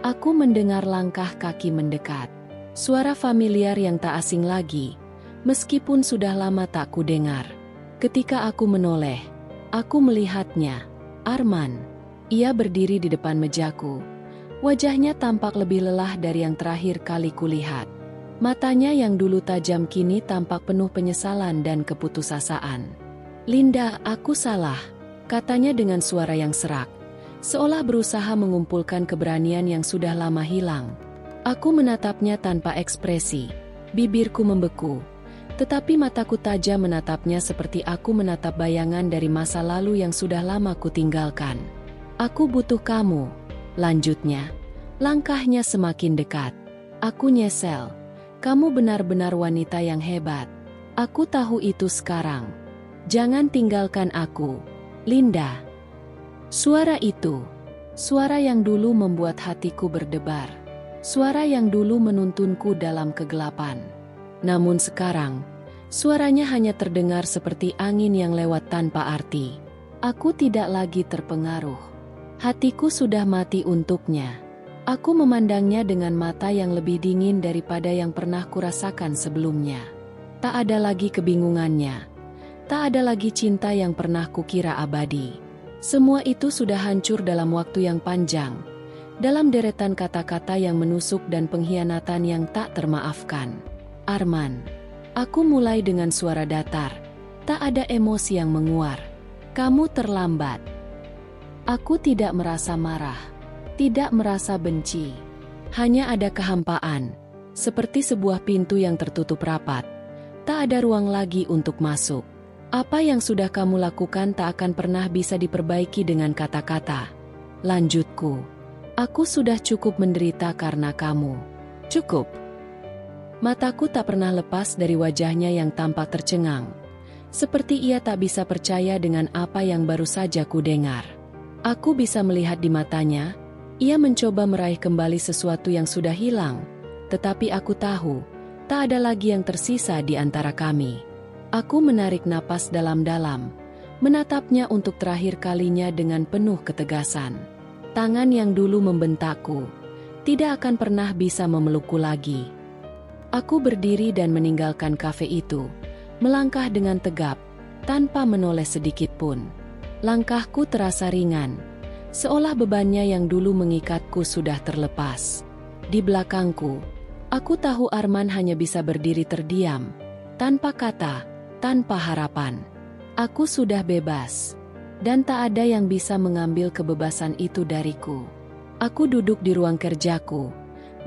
Aku mendengar langkah kaki mendekat. Suara familiar yang tak asing lagi, meskipun sudah lama tak kudengar. Ketika aku menoleh, aku melihatnya, Arman. Ia berdiri di depan mejaku. Wajahnya tampak lebih lelah dari yang terakhir kali kulihat. Matanya yang dulu tajam kini tampak penuh penyesalan dan keputusasaan. "Linda, aku salah," katanya dengan suara yang serak, seolah berusaha mengumpulkan keberanian yang sudah lama hilang. Aku menatapnya tanpa ekspresi, bibirku membeku, tetapi mataku tajam menatapnya seperti aku menatap bayangan dari masa lalu yang sudah lama kutinggalkan. "Aku butuh kamu," lanjutnya. Langkahnya semakin dekat. Aku nyesel. "Kamu benar-benar wanita yang hebat. Aku tahu itu sekarang. Jangan tinggalkan aku, Linda." Suara itu, suara yang dulu membuat hatiku berdebar. Suara yang dulu menuntunku dalam kegelapan. Namun sekarang, suaranya hanya terdengar seperti angin yang lewat tanpa arti. Aku tidak lagi terpengaruh. Hatiku sudah mati untuknya. Aku memandangnya dengan mata yang lebih dingin daripada yang pernah kurasakan sebelumnya. Tak ada lagi kebingungannya. Tak ada lagi cinta yang pernah kukira abadi. Semua itu sudah hancur dalam waktu yang panjang, dalam deretan kata-kata yang menusuk dan pengkhianatan yang tak termaafkan. "Arman," aku mulai dengan suara datar. Tak ada emosi yang menguar. "Kamu terlambat." Aku tidak merasa marah, tidak merasa benci. Hanya ada kehampaan, seperti sebuah pintu yang tertutup rapat. Tak ada ruang lagi untuk masuk. "Apa yang sudah kamu lakukan tak akan pernah bisa diperbaiki dengan kata-kata," lanjutku. "Aku sudah cukup menderita karena kamu. Cukup." Mataku tak pernah lepas dari wajahnya yang tampak tercengang, seperti ia tak bisa percaya dengan apa yang baru saja kudengar. Aku bisa melihat di matanya, ia mencoba meraih kembali sesuatu yang sudah hilang, tetapi aku tahu, tak ada lagi yang tersisa di antara kami. Aku menarik napas dalam-dalam, menatapnya untuk terakhir kalinya dengan penuh ketegasan. Tangan yang dulu membentakku, tidak akan pernah bisa memelukku lagi. Aku berdiri dan meninggalkan kafe itu, melangkah dengan tegap, tanpa menoleh sedikit pun. Langkahku terasa ringan, seolah bebannya yang dulu mengikatku sudah terlepas. Di belakangku, aku tahu Arman hanya bisa berdiri terdiam, tanpa kata, tanpa harapan. Aku sudah bebas, dan tak ada yang bisa mengambil kebebasan itu dariku. Aku duduk di ruang kerjaku,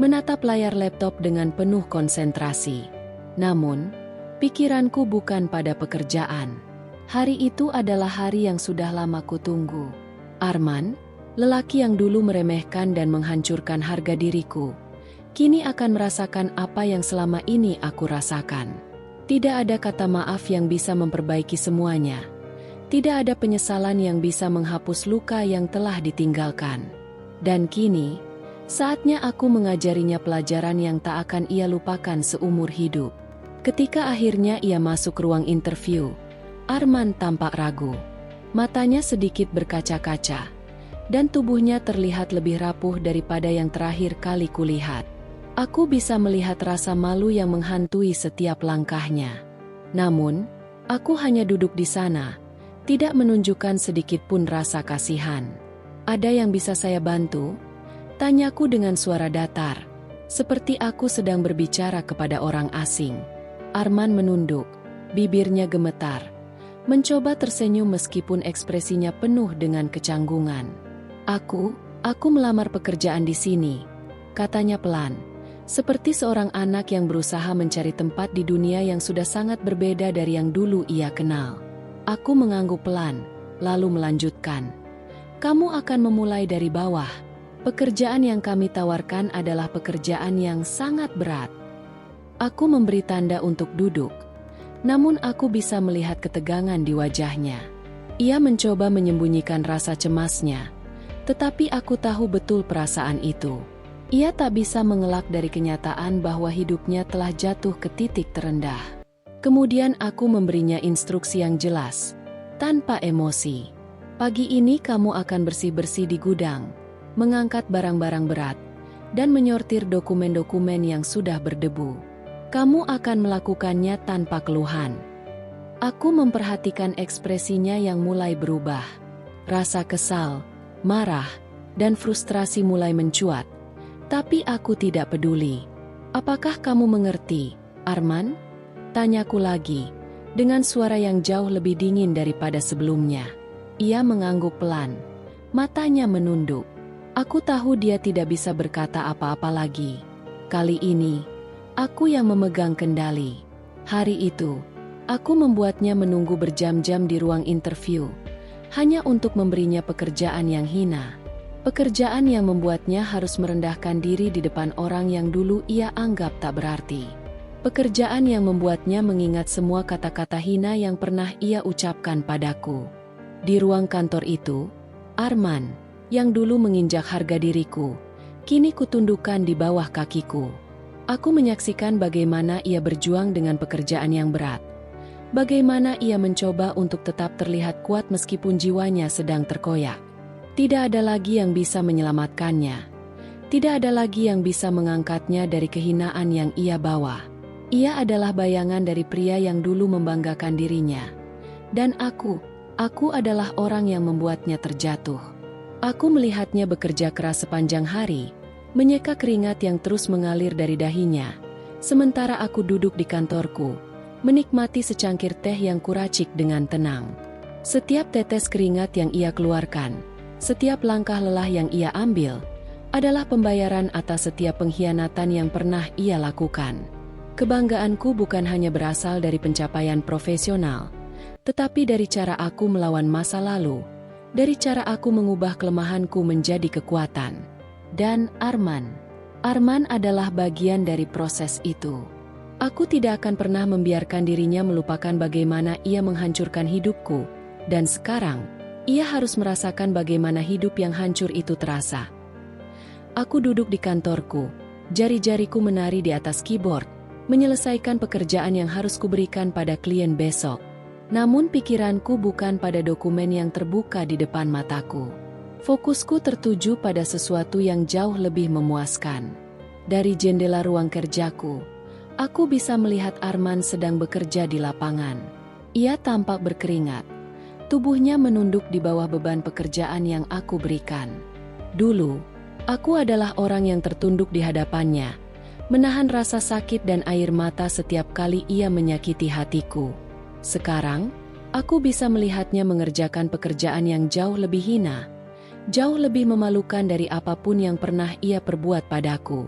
menatap layar laptop dengan penuh konsentrasi. Namun, pikiranku bukan pada pekerjaan. Hari itu adalah hari yang sudah lama kutunggu. Arman, lelaki yang dulu meremehkan dan menghancurkan harga diriku, kini akan merasakan apa yang selama ini aku rasakan. Tidak ada kata maaf yang bisa memperbaiki semuanya. Tidak ada penyesalan yang bisa menghapus luka yang telah ditinggalkan. Dan kini, saatnya aku mengajarinya pelajaran yang tak akan ia lupakan seumur hidup. Ketika akhirnya ia masuk ruang interview, Arman tampak ragu. Matanya sedikit berkaca-kaca, dan tubuhnya terlihat lebih rapuh daripada yang terakhir kali kulihat. Aku bisa melihat rasa malu yang menghantui setiap langkahnya. Namun, aku hanya duduk di sana, tidak menunjukkan sedikit pun rasa kasihan. "Ada yang bisa saya bantu?" tanyaku dengan suara datar, seperti aku sedang berbicara kepada orang asing. Arman menunduk, bibirnya gemetar, mencoba tersenyum meskipun ekspresinya penuh dengan kecanggungan. Aku melamar pekerjaan di sini," katanya pelan. Seperti seorang anak yang berusaha mencari tempat di dunia yang sudah sangat berbeda dari yang dulu ia kenal. Aku mengangguk pelan, lalu melanjutkan. "Kamu akan memulai dari bawah. Pekerjaan yang kami tawarkan adalah pekerjaan yang sangat berat." Aku memberi tanda untuk duduk, namun aku bisa melihat ketegangan di wajahnya. Ia mencoba menyembunyikan rasa cemasnya, tetapi aku tahu betul perasaan itu. Ia tak bisa mengelak dari kenyataan bahwa hidupnya telah jatuh ke titik terendah. Kemudian aku memberinya instruksi yang jelas, tanpa emosi. "Pagi ini kamu akan bersih-bersih di gudang, mengangkat barang-barang berat, dan menyortir dokumen-dokumen yang sudah berdebu. Kamu akan melakukannya tanpa keluhan." Aku memperhatikan ekspresinya yang mulai berubah. Rasa kesal, marah, dan frustrasi mulai mencuat. Tapi aku tidak peduli. "Apakah kamu mengerti, Arman?" tanyaku lagi, dengan suara yang jauh lebih dingin daripada sebelumnya. Ia mengangguk pelan, matanya menunduk. Aku tahu dia tidak bisa berkata apa-apa lagi. Kali ini, aku yang memegang kendali. Hari itu, aku membuatnya menunggu berjam-jam di ruang interview, hanya untuk memberinya pekerjaan yang hina. Pekerjaan yang membuatnya harus merendahkan diri di depan orang yang dulu ia anggap tak berarti. Pekerjaan yang membuatnya mengingat semua kata-kata hina yang pernah ia ucapkan padaku. Di ruang kantor itu, Arman, yang dulu menginjak harga diriku, kini kutundukkan di bawah kakiku. Aku menyaksikan bagaimana ia berjuang dengan pekerjaan yang berat. Bagaimana ia mencoba untuk tetap terlihat kuat meskipun jiwanya sedang terkoyak. Tidak ada lagi yang bisa menyelamatkannya. Tidak ada lagi yang bisa mengangkatnya dari kehinaan yang ia bawa. Ia adalah bayangan dari pria yang dulu membanggakan dirinya. Dan aku adalah orang yang membuatnya terjatuh. Aku melihatnya bekerja keras sepanjang hari, menyeka keringat yang terus mengalir dari dahinya, sementara aku duduk di kantorku, menikmati secangkir teh yang kuracik dengan tenang. Setiap tetes keringat yang ia keluarkan, setiap langkah lelah yang ia ambil, adalah pembayaran atas setiap pengkhianatan yang pernah ia lakukan. Kebanggaanku bukan hanya berasal dari pencapaian profesional, tetapi dari cara aku melawan masa lalu, dari cara aku mengubah kelemahanku menjadi kekuatan. Dan Arman adalah bagian dari proses itu. Aku tidak akan pernah membiarkan dirinya melupakan bagaimana ia menghancurkan hidupku, dan sekarang, ia harus merasakan bagaimana hidup yang hancur itu terasa. Aku duduk di kantorku, jari-jariku menari di atas keyboard, menyelesaikan pekerjaan yang harus kuberikan pada klien besok. Namun pikiranku bukan pada dokumen yang terbuka di depan mataku. Fokusku tertuju pada sesuatu yang jauh lebih memuaskan. Dari jendela ruang kerjaku, aku bisa melihat Arman sedang bekerja di lapangan. Ia tampak berkeringat. Tubuhnya menunduk di bawah beban pekerjaan yang aku berikan. Dulu, aku adalah orang yang tertunduk di hadapannya, menahan rasa sakit dan air mata setiap kali ia menyakiti hatiku. Sekarang, aku bisa melihatnya mengerjakan pekerjaan yang jauh lebih hina, jauh lebih memalukan dari apapun yang pernah ia perbuat padaku.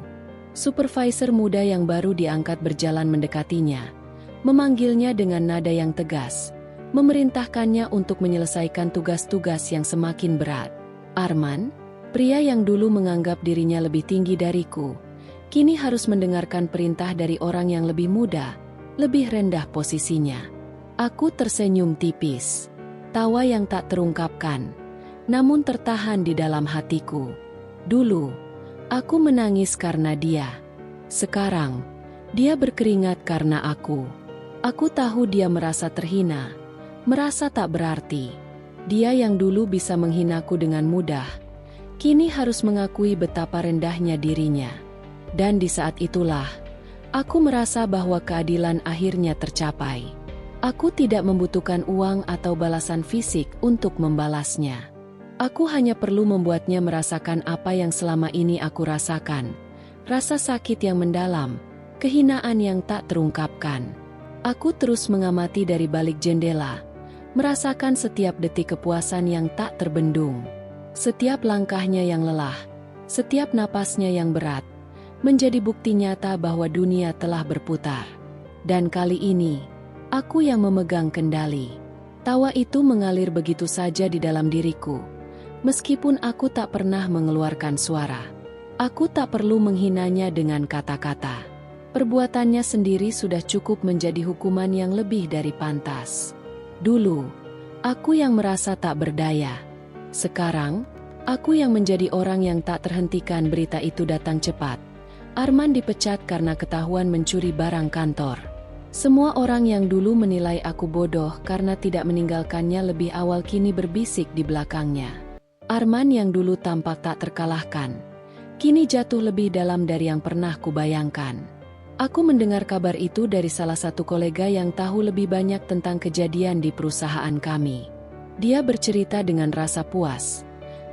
Supervisor muda yang baru diangkat berjalan mendekatinya, memanggilnya dengan nada yang tegas, memerintahkannya untuk menyelesaikan tugas-tugas yang semakin berat. Arman, pria yang dulu menganggap dirinya lebih tinggi dariku, kini harus mendengarkan perintah dari orang yang lebih muda, lebih rendah posisinya. Aku tersenyum tipis. Tawa yang tak terungkapkan, namun tertahan di dalam hatiku. Dulu, aku menangis karena dia. Sekarang, dia berkeringat karena aku. Aku tahu dia merasa terhina, merasa tak berarti. Dia yang dulu bisa menghinaku dengan mudah, kini harus mengakui betapa rendahnya dirinya. Dan di saat itulah, aku merasa bahwa keadilan akhirnya tercapai. Aku tidak membutuhkan uang atau balasan fisik untuk membalasnya. Aku hanya perlu membuatnya merasakan apa yang selama ini aku rasakan. Rasa sakit yang mendalam, kehinaan yang tak terungkapkan. Aku terus mengamati dari balik jendela, merasakan setiap detik kepuasan yang tak terbendung. Setiap langkahnya yang lelah, setiap napasnya yang berat, menjadi bukti nyata bahwa dunia telah berputar. Dan kali ini, aku yang memegang kendali. Tawa itu mengalir begitu saja di dalam diriku. Meskipun aku tak pernah mengeluarkan suara. Aku tak perlu menghinanya dengan kata-kata. Perbuatannya sendiri sudah cukup menjadi hukuman yang lebih dari pantas. Dulu, aku yang merasa tak berdaya. Sekarang, aku yang menjadi orang yang tak terhentikan berita itu datang cepat. Arman dipecat karena ketahuan mencuri barang kantor. Semua orang yang dulu menilai aku bodoh karena tidak meninggalkannya lebih awal kini berbisik di belakangnya. Arman yang dulu tampak tak terkalahkan, kini jatuh lebih dalam dari yang pernah kubayangkan. Aku mendengar kabar itu dari salah satu kolega yang tahu lebih banyak tentang kejadian di perusahaan kami. Dia bercerita dengan rasa puas,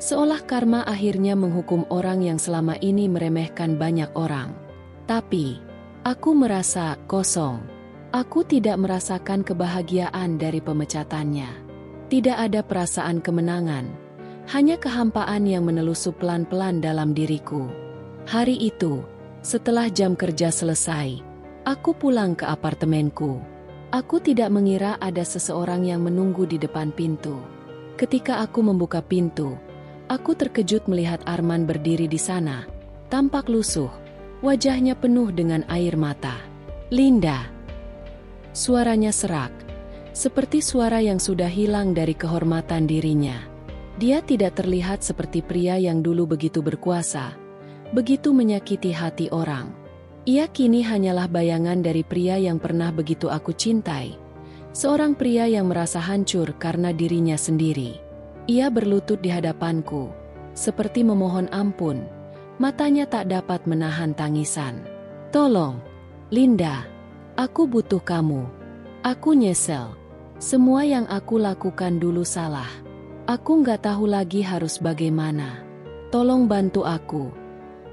seolah karma akhirnya menghukum orang yang selama ini meremehkan banyak orang. Tapi, aku merasa kosong. Aku tidak merasakan kebahagiaan dari pemecatannya. Tidak ada perasaan kemenangan. Hanya kehampaan yang menelusup pelan-pelan dalam diriku. Hari itu, setelah jam kerja selesai, aku pulang ke apartemenku. Aku tidak mengira ada seseorang yang menunggu di depan pintu. Ketika aku membuka pintu, aku terkejut melihat Arman berdiri di sana, tampak lusuh, wajahnya penuh dengan air mata. "Linda!" Suaranya serak, seperti suara yang sudah hilang dari kehormatan dirinya. Dia tidak terlihat seperti pria yang dulu begitu berkuasa, begitu menyakiti hati orang. Ia kini hanyalah bayangan dari pria yang pernah begitu aku cintai. Seorang pria yang merasa hancur karena dirinya sendiri. Ia berlutut di hadapanku, seperti memohon ampun. Matanya tak dapat menahan tangisan. "Tolong, Linda, aku butuh kamu. Aku nyesel. Semua yang aku lakukan dulu salah. Aku nggak tahu lagi harus bagaimana. Tolong bantu aku,"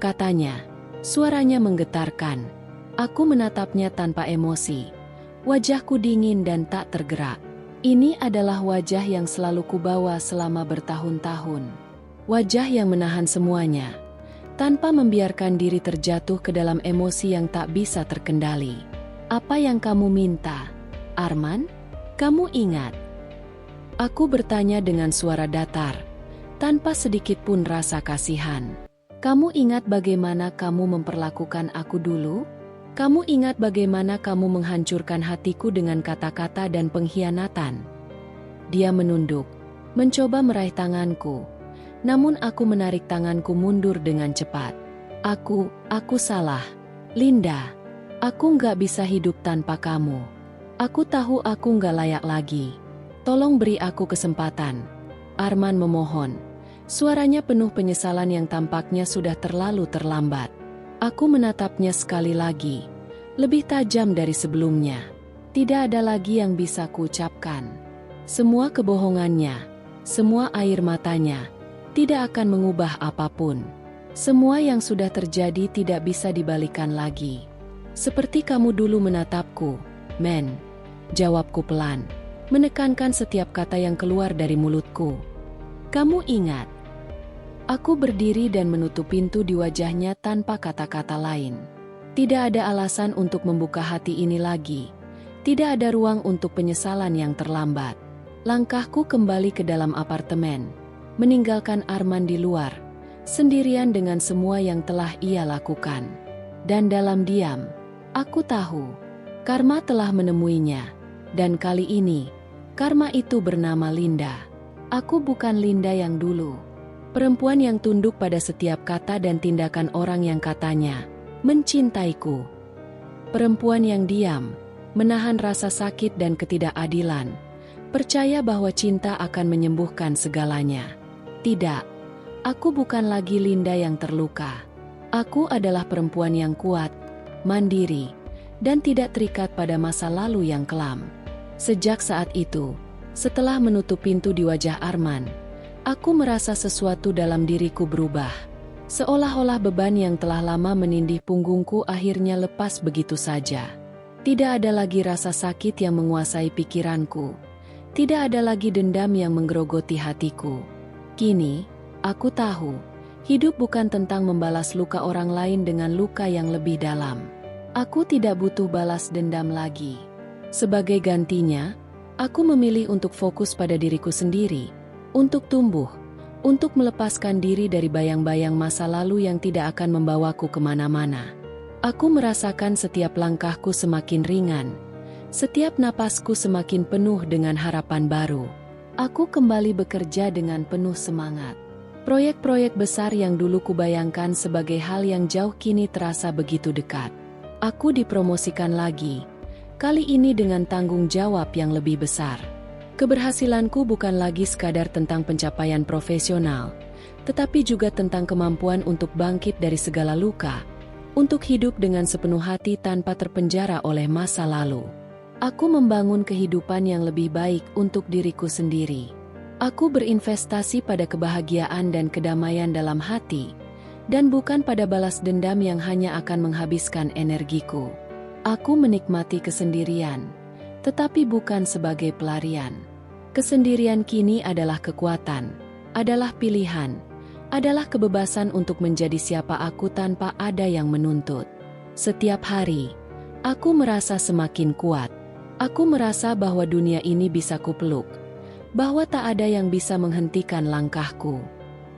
katanya. Suaranya menggetarkan. Aku menatapnya tanpa emosi. Wajahku dingin dan tak tergerak. Ini adalah wajah yang selalu kubawa selama bertahun-tahun. Wajah yang menahan semuanya, tanpa membiarkan diri terjatuh ke dalam emosi yang tak bisa terkendali. "Apa yang kamu minta, Arman? Kamu ingat?" Aku bertanya dengan suara datar, tanpa sedikit pun rasa kasihan. "Kamu ingat bagaimana kamu memperlakukan aku dulu? Kamu ingat bagaimana kamu menghancurkan hatiku dengan kata-kata dan pengkhianatan?" Dia menunduk, mencoba meraih tanganku, namun aku menarik tanganku mundur dengan cepat. Aku salah. Linda, aku nggak bisa hidup tanpa kamu. Aku tahu aku nggak layak lagi. Tolong beri aku kesempatan." Arman memohon. Suaranya penuh penyesalan yang tampaknya sudah terlalu terlambat. Aku menatapnya sekali lagi, lebih tajam dari sebelumnya. Tidak ada lagi yang bisa kuucapkan. Semua kebohongannya, semua air matanya, tidak akan mengubah apapun. Semua yang sudah terjadi tidak bisa dibalikan lagi. "Seperti kamu dulu menatapku, men," jawabku pelan, menekankan setiap kata yang keluar dari mulutku. "Kamu ingat?" Aku berdiri dan menutup pintu di wajahnya tanpa kata-kata lain. Tidak ada alasan untuk membuka hati ini lagi. Tidak ada ruang untuk penyesalan yang terlambat. Langkahku kembali ke dalam apartemen, meninggalkan Arman di luar, sendirian dengan semua yang telah ia lakukan. Dan dalam diam, aku tahu Karma telah menemuinya. Dan kali ini, karma itu bernama Linda. Aku bukan Linda yang dulu. Perempuan yang tunduk pada setiap kata dan tindakan orang yang katanya mencintaiku. Perempuan yang diam, menahan rasa sakit dan ketidakadilan, percaya bahwa cinta akan menyembuhkan segalanya. Tidak, aku bukan lagi Linda yang terluka. Aku adalah perempuan yang kuat, mandiri, dan tidak terikat pada masa lalu yang kelam. Sejak saat itu, setelah menutup pintu di wajah Arman, aku merasa sesuatu dalam diriku berubah. Seolah-olah beban yang telah lama menindih punggungku akhirnya lepas begitu saja. Tidak ada lagi rasa sakit yang menguasai pikiranku. Tidak ada lagi dendam yang menggerogoti hatiku. Kini, aku tahu, hidup bukan tentang membalas luka orang lain dengan luka yang lebih dalam. Aku tidak butuh balas dendam lagi. Sebagai gantinya, aku memilih untuk fokus pada diriku sendiri, untuk tumbuh, untuk melepaskan diri dari bayang-bayang masa lalu yang tidak akan membawaku kemana-mana. Aku merasakan setiap langkahku semakin ringan, setiap napasku semakin penuh dengan harapan baru. Aku kembali bekerja dengan penuh semangat. Proyek-proyek besar yang dulu kubayangkan sebagai hal yang jauh kini terasa begitu dekat. Aku dipromosikan lagi, kali ini dengan tanggung jawab yang lebih besar. Keberhasilanku bukan lagi sekadar tentang pencapaian profesional, tetapi juga tentang kemampuan untuk bangkit dari segala luka, untuk hidup dengan sepenuh hati tanpa terpenjara oleh masa lalu. Aku membangun kehidupan yang lebih baik untuk diriku sendiri. Aku berinvestasi pada kebahagiaan dan kedamaian dalam hati, dan bukan pada balas dendam yang hanya akan menghabiskan energiku. Aku menikmati kesendirian, tetapi bukan sebagai pelarian. Kesendirian kini adalah kekuatan, adalah pilihan, adalah kebebasan untuk menjadi siapa aku tanpa ada yang menuntut. Setiap hari, aku merasa semakin kuat. Aku merasa bahwa dunia ini bisa kupeluk, bahwa tak ada yang bisa menghentikan langkahku.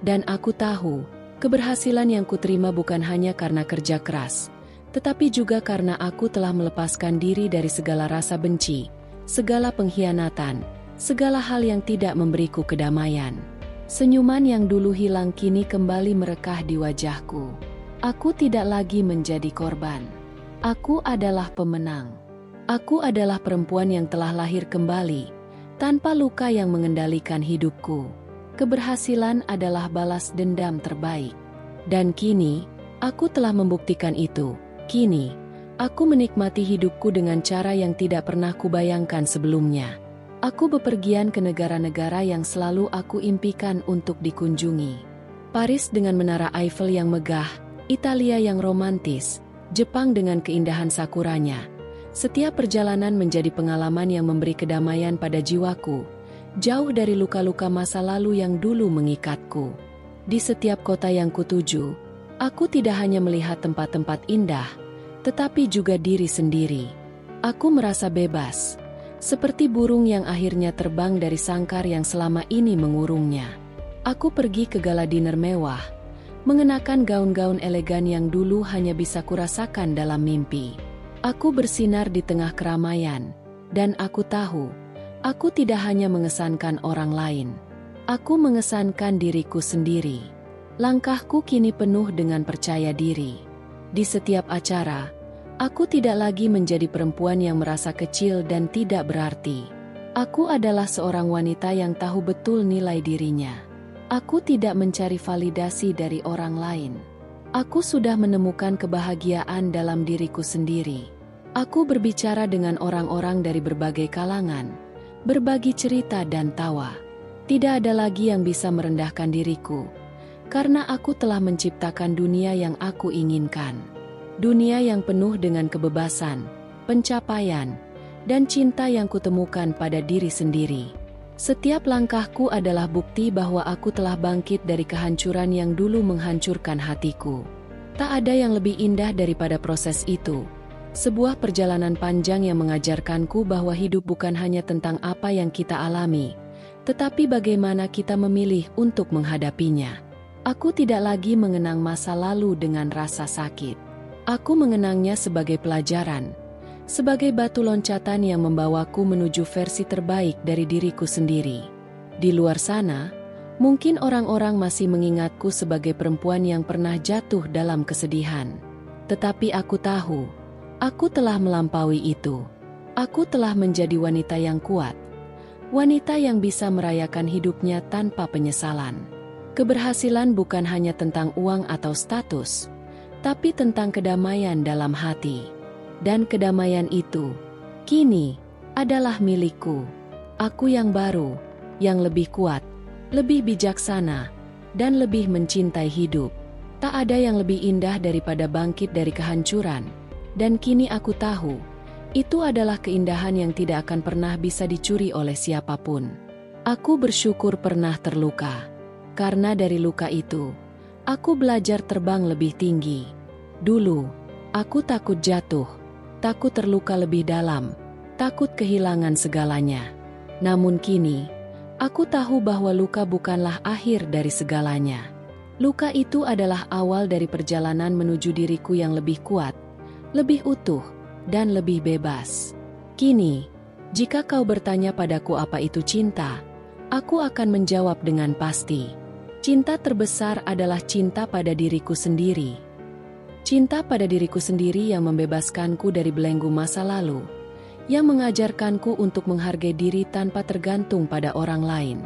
Dan aku tahu, keberhasilan yang kuterima bukan hanya karena kerja keras, tetapi juga karena aku telah melepaskan diri dari segala rasa benci, segala pengkhianatan, segala hal yang tidak memberiku kedamaian. Senyuman yang dulu hilang kini kembali merekah di wajahku. Aku tidak lagi menjadi korban. Aku adalah pemenang. Aku adalah perempuan yang telah lahir kembali, tanpa luka yang mengendalikan hidupku. Keberhasilan adalah balas dendam terbaik. Dan kini, aku telah membuktikan itu. Kini, aku menikmati hidupku dengan cara yang tidak pernah kubayangkan sebelumnya. Aku bepergian ke negara-negara yang selalu aku impikan untuk dikunjungi. Paris dengan menara Eiffel yang megah, Italia yang romantis, Jepang dengan keindahan sakuranya. Setiap perjalanan menjadi pengalaman yang memberi kedamaian pada jiwaku, jauh dari luka-luka masa lalu yang dulu mengikatku. Di setiap kota yang kutuju, aku tidak hanya melihat tempat-tempat indah, tetapi juga diri sendiri. Aku merasa bebas, seperti burung yang akhirnya terbang dari sangkar yang selama ini mengurungnya. Aku pergi ke gala dinner mewah, mengenakan gaun-gaun elegan yang dulu hanya bisa kurasakan dalam mimpi. Aku bersinar di tengah keramaian, dan aku tahu, aku tidak hanya mengesankan orang lain. Aku mengesankan diriku sendiri. Langkahku kini penuh dengan percaya diri. Di setiap acara, aku tidak lagi menjadi perempuan yang merasa kecil dan tidak berarti. Aku adalah seorang wanita yang tahu betul nilai dirinya. Aku tidak mencari validasi dari orang lain. Aku sudah menemukan kebahagiaan dalam diriku sendiri. Aku berbicara dengan orang-orang dari berbagai kalangan, berbagi cerita dan tawa. Tidak ada lagi yang bisa merendahkan diriku, karena aku telah menciptakan dunia yang aku inginkan. Dunia yang penuh dengan kebebasan, pencapaian, dan cinta yang kutemukan pada diri sendiri. Setiap langkahku adalah bukti bahwa aku telah bangkit dari kehancuran yang dulu menghancurkan hatiku. Tak ada yang lebih indah daripada proses itu. Sebuah perjalanan panjang yang mengajarkanku bahwa hidup bukan hanya tentang apa yang kita alami, tetapi bagaimana kita memilih untuk menghadapinya. Aku tidak lagi mengenang masa lalu dengan rasa sakit. Aku mengenangnya sebagai pelajaran, sebagai batu loncatan yang membawaku menuju versi terbaik dari diriku sendiri. Di luar sana, mungkin orang-orang masih mengingatku sebagai perempuan yang pernah jatuh dalam kesedihan. Tetapi aku tahu, aku telah melampaui itu. Aku telah menjadi wanita yang kuat. Wanita yang bisa merayakan hidupnya tanpa penyesalan. Keberhasilan bukan hanya tentang uang atau status, tapi tentang kedamaian dalam hati. Dan kedamaian itu, kini, adalah milikku. Aku yang baru, yang lebih kuat, lebih bijaksana, dan lebih mencintai hidup. Tak ada yang lebih indah daripada bangkit dari kehancuran. Dan kini aku tahu, itu adalah keindahan yang tidak akan pernah bisa dicuri oleh siapapun. Aku bersyukur pernah terluka. Karena dari luka itu, aku belajar terbang lebih tinggi. Dulu, aku takut jatuh, takut terluka lebih dalam, takut kehilangan segalanya. Namun kini, aku tahu bahwa luka bukanlah akhir dari segalanya. Luka itu adalah awal dari perjalanan menuju diriku yang lebih kuat, lebih utuh, dan lebih bebas. Kini, jika kau bertanya padaku apa itu cinta, aku akan menjawab dengan pasti. Cinta terbesar adalah cinta pada diriku sendiri. Cinta pada diriku sendiri yang membebaskanku dari belenggu masa lalu, yang mengajarkanku untuk menghargai diri tanpa tergantung pada orang lain.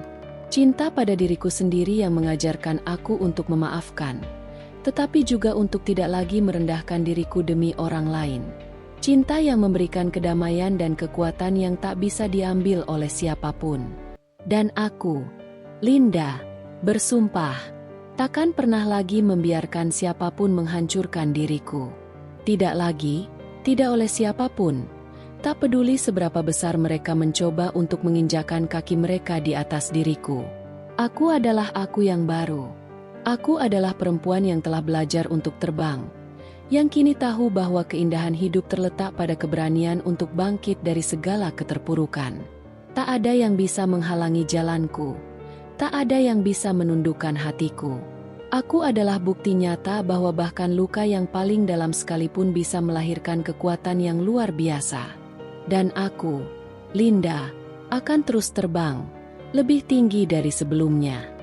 Cinta pada diriku sendiri yang mengajarkan aku untuk memaafkan, tetapi juga untuk tidak lagi merendahkan diriku demi orang lain. Cinta yang memberikan kedamaian dan kekuatan yang tak bisa diambil oleh siapapun. Dan aku, Linda, bersumpah, takkan pernah lagi membiarkan siapapun menghancurkan diriku. Tidak lagi, tidak oleh siapapun. Tak peduli seberapa besar mereka mencoba untuk menginjakan kaki mereka di atas diriku. Aku adalah aku yang baru. Aku adalah perempuan yang telah belajar untuk terbang, yang kini tahu bahwa keindahan hidup terletak pada keberanian untuk bangkit dari segala keterpurukan. Tak ada yang bisa menghalangi jalanku. Tak ada yang bisa menundukkan hatiku. Aku adalah bukti nyata bahwa bahkan luka yang paling dalam sekalipun bisa melahirkan kekuatan yang luar biasa. Dan aku, Linda, akan terus terbang, lebih tinggi dari sebelumnya.